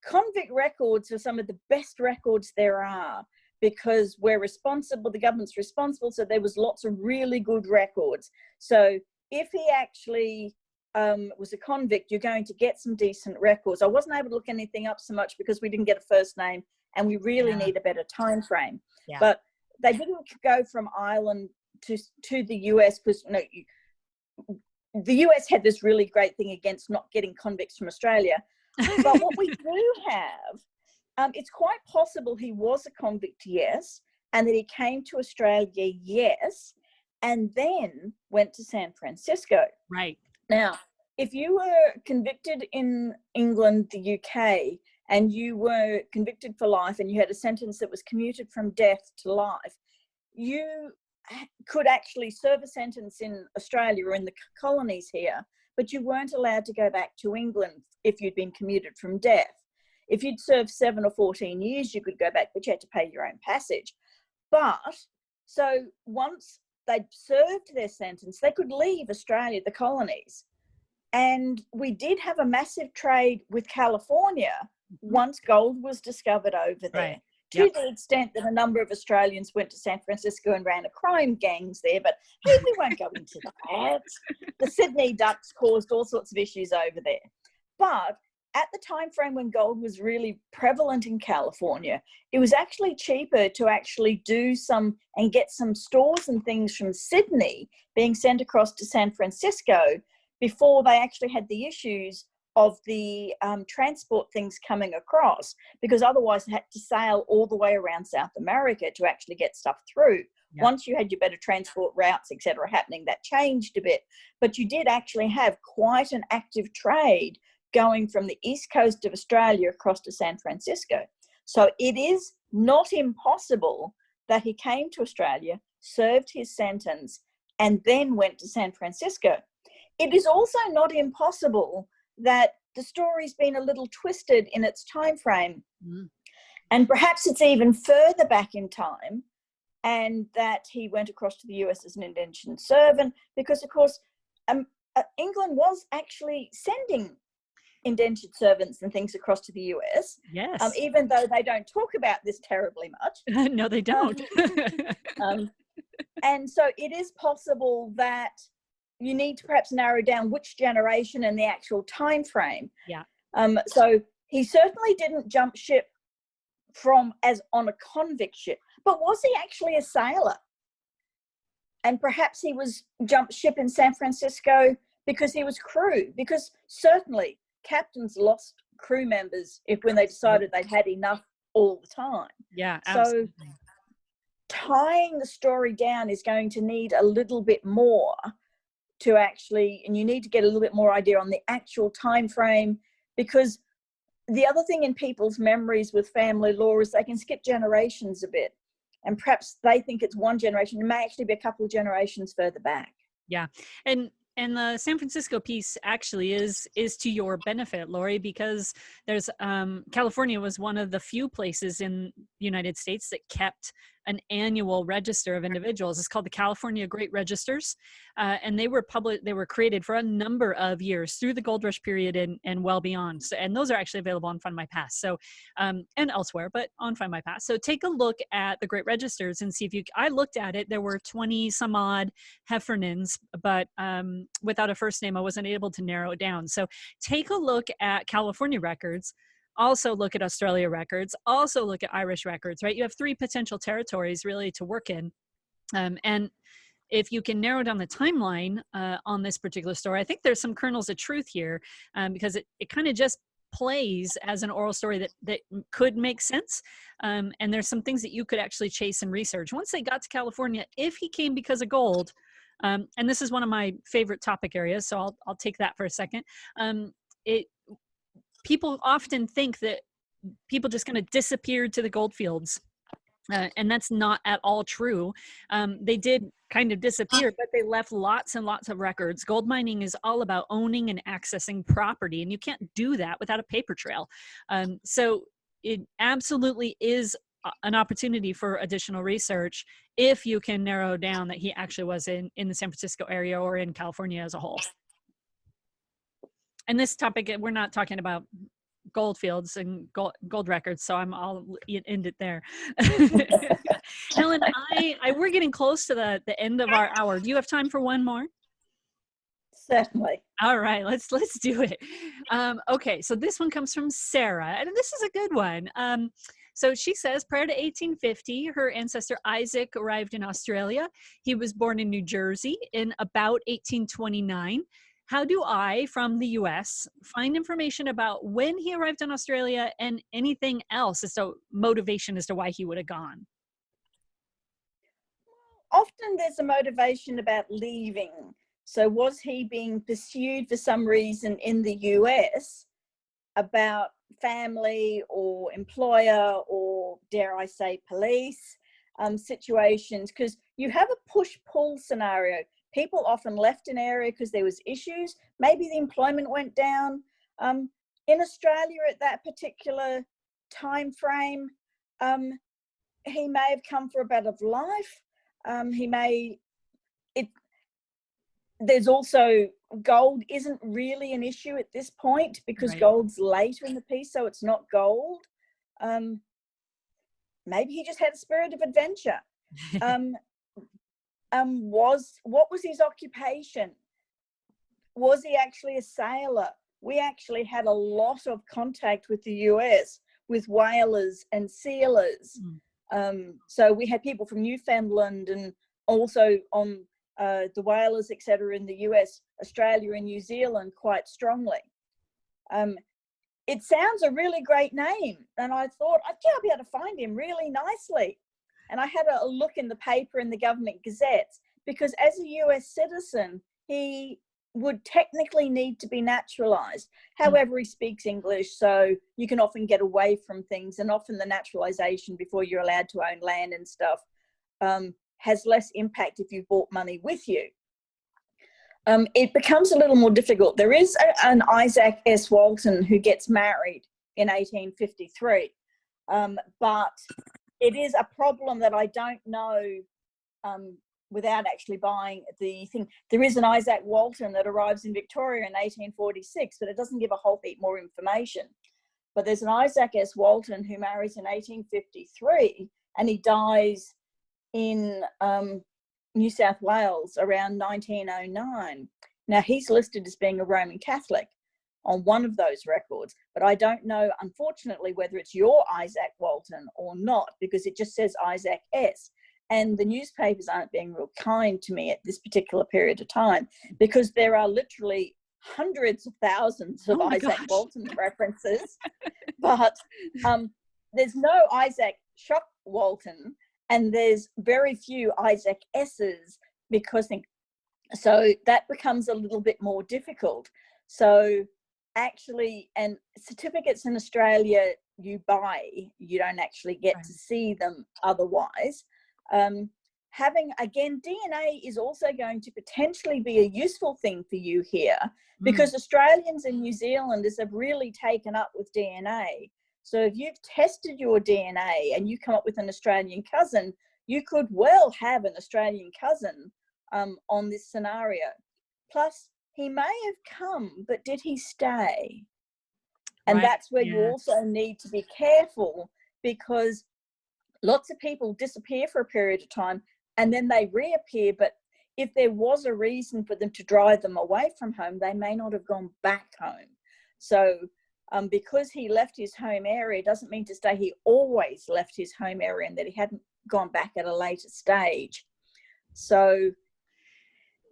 Convict records are some of the best records there are because we're responsible, the government's responsible, so there was lots of really good records. So if he actually was a convict, you're going to get some decent records. I wasn't able to look anything up so much because we didn't get a first name and we really need a better time frame. Yeah. But they didn't go from Ireland to the US because the US had this really great thing against not getting convicts from Australia. But what we do have, it's quite possible he was a convict, yes, and that he came to Australia, yes, and then went to San Francisco. Right. Now, if you were convicted in England, the UK, and you were convicted for life and you had a sentence that was commuted from death to life, you could actually serve a sentence in Australia or in the colonies here, but you weren't allowed to go back to England if you'd been commuted from death. If you'd served 7 or 14 years, you could go back, but you had to pay your own passage. But so once they'd served their sentence, they could leave Australia, the colonies. And we did have a massive trade with California once gold was discovered over there. Right. To the extent that a number of Australians went to San Francisco and ran a crime gangs there, but hey, we won't go into that. The Sydney Ducks caused all sorts of issues over there. But at the time frame when gold was really prevalent in California, it was actually cheaper to actually do some and get some stores and things from Sydney being sent across to San Francisco before they actually had the issues of the transport things coming across, because otherwise they had to sail all the way around South America to actually get stuff through. Yeah. Once you had your better transport routes, etc., happening, that changed a bit. But you did actually have quite an active trade going from the east coast of Australia across to San Francisco. So it is not impossible that he came to Australia, served his sentence, and then went to San Francisco. It is also not impossible that the story's been a little twisted in its time frame. And perhaps it's even further back in time, and that he went across to the US as an indentured servant, because of course England was actually sending indentured servants and things across to the US. Yes. Even though they don't talk about this terribly much. No, they don't. And so it is possible that you need to perhaps narrow down which generation and the actual time frame. Yeah. So he certainly didn't jump ship from as on a convict ship, but was he actually a sailor? And perhaps he was jumped ship in San Francisco because he was crew, because certainly captains lost crew members when they decided they'd had enough all the time. Yeah, absolutely. So tying the story down is going to need a little bit more to actually, and you need to get a little bit more idea on the actual time frame, because the other thing in people's memories with family law is they can skip generations a bit, and perhaps they think it's one generation. It may actually be a couple of generations further back. Yeah. And the San Francisco piece actually is to your benefit, Lori, because there's California was one of the few places in the United States that kept an annual register of individuals. It's called the California Great Registers, and they were created for a number of years through the gold rush period and well beyond. So, and those are actually available on Findmypast, so and elsewhere, but on Findmypast. So take a look at the Great Registers and see if you. I looked at it. There were 20 some odd Heffernans, but without a first name, I wasn't able to narrow it down. So take a look at California records. Also look at Australia records, also look at Irish records, right? You have 3 potential territories really to work in. And if you can narrow down the timeline on this particular story, I think there's some kernels of truth here, because it kind of just plays as an oral story that could make sense. And there's some things that you could actually chase and research. Once they got to California, if he came because of gold, and this is one of my favorite topic areas, so I'll take that for a second. People often think that people just kind of disappeared to the gold fields, and that's not at all true. They did kind of disappear, but they left lots and lots of records. Gold mining is all about owning and accessing property, and you can't do that without a paper trail. So it absolutely is an opportunity for additional research if you can narrow down that he actually was in the San Francisco area or in California as a whole. And this topic, we're not talking about gold fields and gold records, so I'll end it there. Helen, we're getting close to the end of our hour. Do you have time for one more? Certainly. All right, let's do it. Okay, so this one comes from Sarah, and this is a good one. So she says, prior to 1850, her ancestor Isaac arrived in Australia. He was born in New Jersey in about 1829. How do I, from the US, find information about when he arrived in Australia and anything else as to motivation as to why he would have gone? Often there's a motivation about leaving. So was he being pursued for some reason in the US about family or employer or, dare I say, police situations? Because you have a push-pull scenario. people often left an area because there was issues. Maybe the employment went down. In Australia at that particular time frame, he may have come for a better life. There's also gold isn't really an issue at this point because gold's later in the piece, so it's not gold. Maybe he just had a spirit of adventure. What was his occupation? Was he actually a sailor? We actually had a lot of contact with the US, with whalers and sealers. So we had people from Newfoundland and also on the whalers, etc., in the US, Australia and New Zealand quite strongly. It sounds a really great name. And I thought, I'll be able to find him really nicely. And I had a look in the paper in the government gazettes, because as a US citizen, he would technically need to be naturalized. However, he speaks English, so you can often get away from things, and often the naturalization before you're allowed to own land and stuff has less impact if you've brought money with you. It becomes a little more difficult. There is an Isaac S. Walton who gets married in 1853, but it is a problem that I don't know without actually buying the thing. There is an Isaac Walton that arrives in Victoria in 1846, but it doesn't give a whole heap more information. But there's an Isaac S. Walton who marries in 1853, and he dies in New South Wales around 1909. Now, he's listed as being a Roman Catholic on one of those records, but I don't know, unfortunately, whether it's your Isaac Walton or not, because it just says Isaac S. And the newspapers aren't being real kind to me at this particular period of time, because there are literally hundreds of thousands of Isaac Walton references, but there's no Isaac Shock Walton, and there's very few Isaac S's, because so that becomes a little bit more difficult. So actually, and certificates in Australia you buy, you don't actually get to see them otherwise. Having, again, DNA is also going to potentially be a useful thing for you here, because Australians and New Zealanders have really taken up with DNA. So if you've tested your DNA and you come up with an Australian cousin, you could well have an Australian cousin on this scenario. Plus, he may have come, but did he stay? And that's where you also need to be careful, because lots of people disappear for a period of time and then they reappear. But if there was a reason for them to drive them away from home, they may not have gone back home. So because he left his home area doesn't mean to say he always left his home area and that he hadn't gone back at a later stage. So,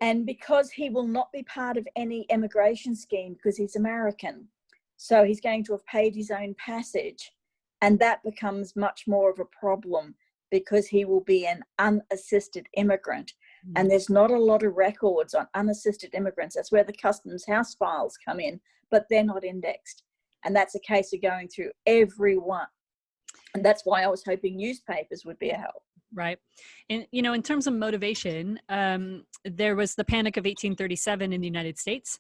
and because he will not be part of any immigration scheme because he's American, so he's going to have paid his own passage, and that becomes much more of a problem because he will be an unassisted immigrant. And there's not a lot of records on unassisted immigrants. That's where the Customs House files come in, but they're not indexed. And that's a case of going through everyone. And that's why I was hoping newspapers would be a help. Right. And, you know, in terms of motivation, there was the Panic of 1837 in the United States.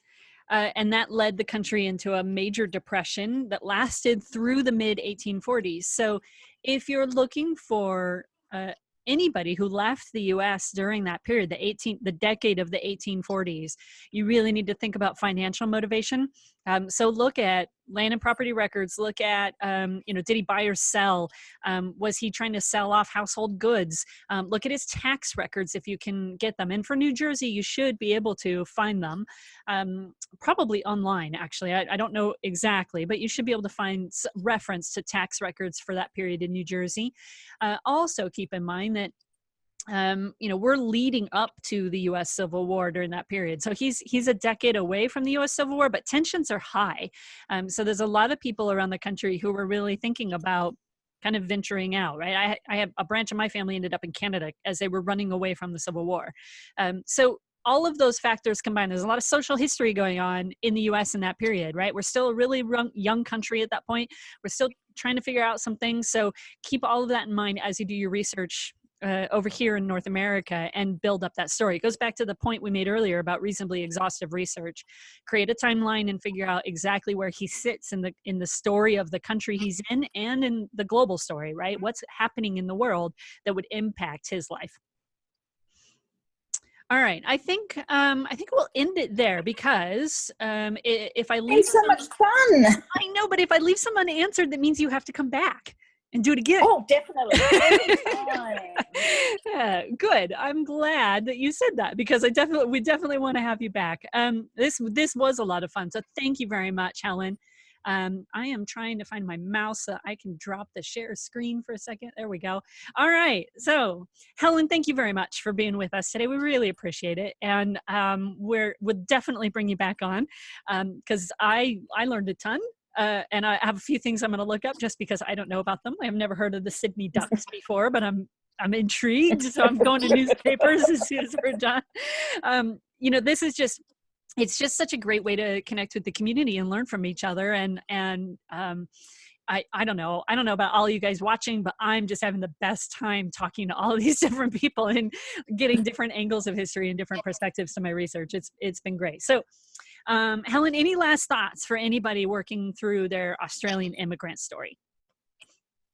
And that led the country into a major depression that lasted through the mid 1840s. So if you're looking for anybody who left the US during that period, the decade of the 1840s, you really need to think about financial motivation. So look at land and property records, look at, did he buy or sell? Was he trying to sell off household goods? Look at his tax records if you can get them. And for New Jersey, you should be able to find them, probably online, actually. I don't know exactly, but you should be able to find reference to tax records for that period in New Jersey. Also keep in mind that we're leading up to the U.S. Civil War during that period. So he's a decade away from the U.S. Civil War, but tensions are high. So there's a lot of people around the country who were really thinking about kind of venturing out, right? I have a branch of my family ended up in Canada as they were running away from the Civil War. So all of those factors combined, there's a lot of social history going on in the U.S. in that period, right? We're still a really young country at that point. We're still trying to figure out some things. So keep all of that in mind as you do your research over here in North America and build up that story. It goes back to the point we made earlier about reasonably exhaustive research. Create a timeline and figure out exactly where he sits in the story of the country he's in and in the global story, right? What's happening in the world that would impact his life. All right, I think we'll end it there because if I leave It's so much fun. I know, but if I leave some unanswered, that means you have to come back and do it again. Oh, definitely. Yeah, good. I'm glad that you said that because we definitely want to have you back. This was a lot of fun. So thank you very much, Helen. I am trying to find my mouse so I can drop the share screen for a second. There we go. All right. So Helen, thank you very much for being with us today. We really appreciate it. And we'll definitely bring you back on because I learned a ton. And I have a few things I'm going to look up just because I don't know about them. I have never heard of the Sydney Ducks before, but I'm intrigued. So I'm going to newspapers as soon as we're done. It's just such a great way to connect with the community and learn from each other. And I don't know about all you guys watching, but I'm just having the best time talking to all of these different people and getting different angles of history and different perspectives to my research. It's been great. So, Helen, any last thoughts for anybody working through their Australian immigrant story?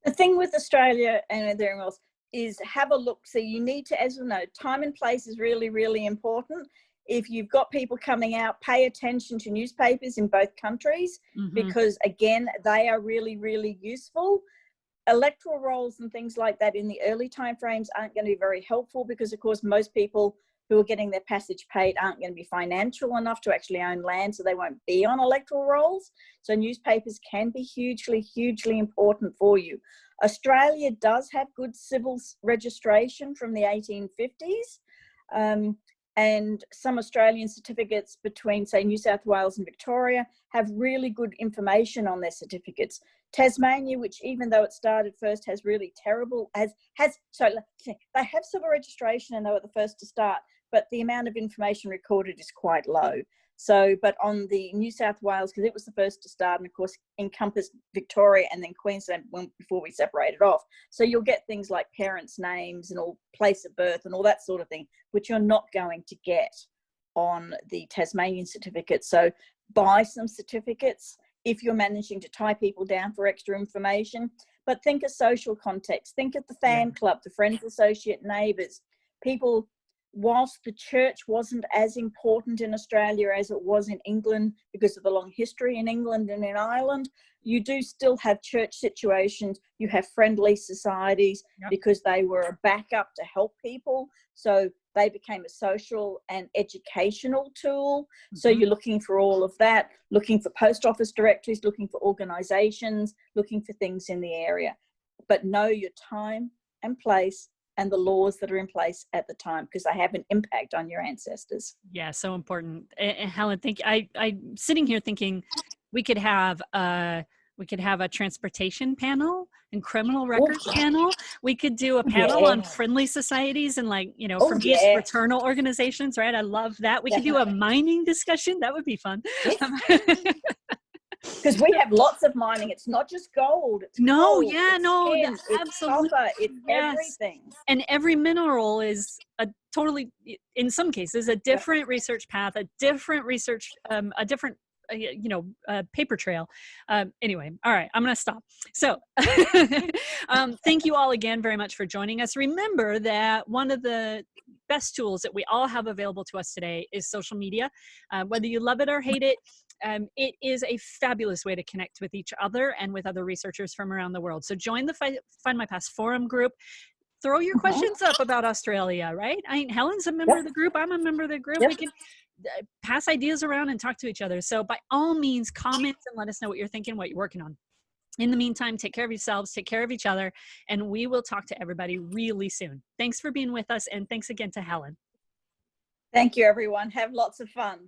The thing with Australia and everything else is have a look. So you need to, as you know, time and place is really, really important. If you've got people coming out, pay attention to newspapers in both countries because, again, they are really, really useful. Electoral rolls and things like that in the early timeframes aren't going to be very helpful because, of course, most people who are getting their passage paid aren't going to be financial enough to actually own land, so they won't be on electoral rolls. So newspapers can be hugely, hugely important for you. Australia does have good civil registration from the 1850s. And some Australian certificates between, say, New South Wales and Victoria have really good information on their certificates. Tasmania, which even though it started first, has really terrible, they have civil registration and they were the first to start, but the amount of information recorded is quite low. So, but on the New South Wales, because it was the first to start and of course encompassed Victoria and then Queensland before we separated off. So you'll get things like parents' names and all place of birth and all that sort of thing, which you're not going to get on the Tasmanian certificate. So buy some certificates if you're managing to tie people down for extra information, but think of social context, think of the fan club, the friends, associate, neighbours, people. Whilst the church wasn't as important in Australia as it was in England because of the long history in England and in Ireland, you do still have church situations. You have friendly societies because they were a backup to help people. So they became a social and educational tool. So you're looking for all of that, looking for post office directories, looking for organisations, looking for things in the area. But know your time and place and the laws that are in place at the time, because they have an impact on your ancestors. Yeah, so important. And Helen, I'm sitting here thinking we could have a transportation panel and criminal records panel. We could do a panel on friendly societies and for me it's fraternal organizations, right? I love that. We could do a mining discussion. That would be fun. Because we have lots of mining. It's not just gold. It's gold, it's absolutely. Copper, it's everything. And every mineral is a totally, in some cases, a different research path, a different research, a different paper trail. Anyway, all right, I'm going to stop. So thank you all again very much for joining us. Remember that one of the best tools that we all have available to us today is social media. Whether you love it or hate it, it is a fabulous way to connect with each other and with other researchers from around the world. So join the Findmypast forum group. Throw your questions up about Australia, right? Helen's a member of the group. I'm a member of the group. We can pass ideas around and talk to each other. So by all means, comment and let us know what you're thinking, what you're working on. In the meantime, take care of yourselves, take care of each other, and we will talk to everybody really soon. Thanks for being with us, and thanks again to Helen. Thank you, everyone. Have lots of fun.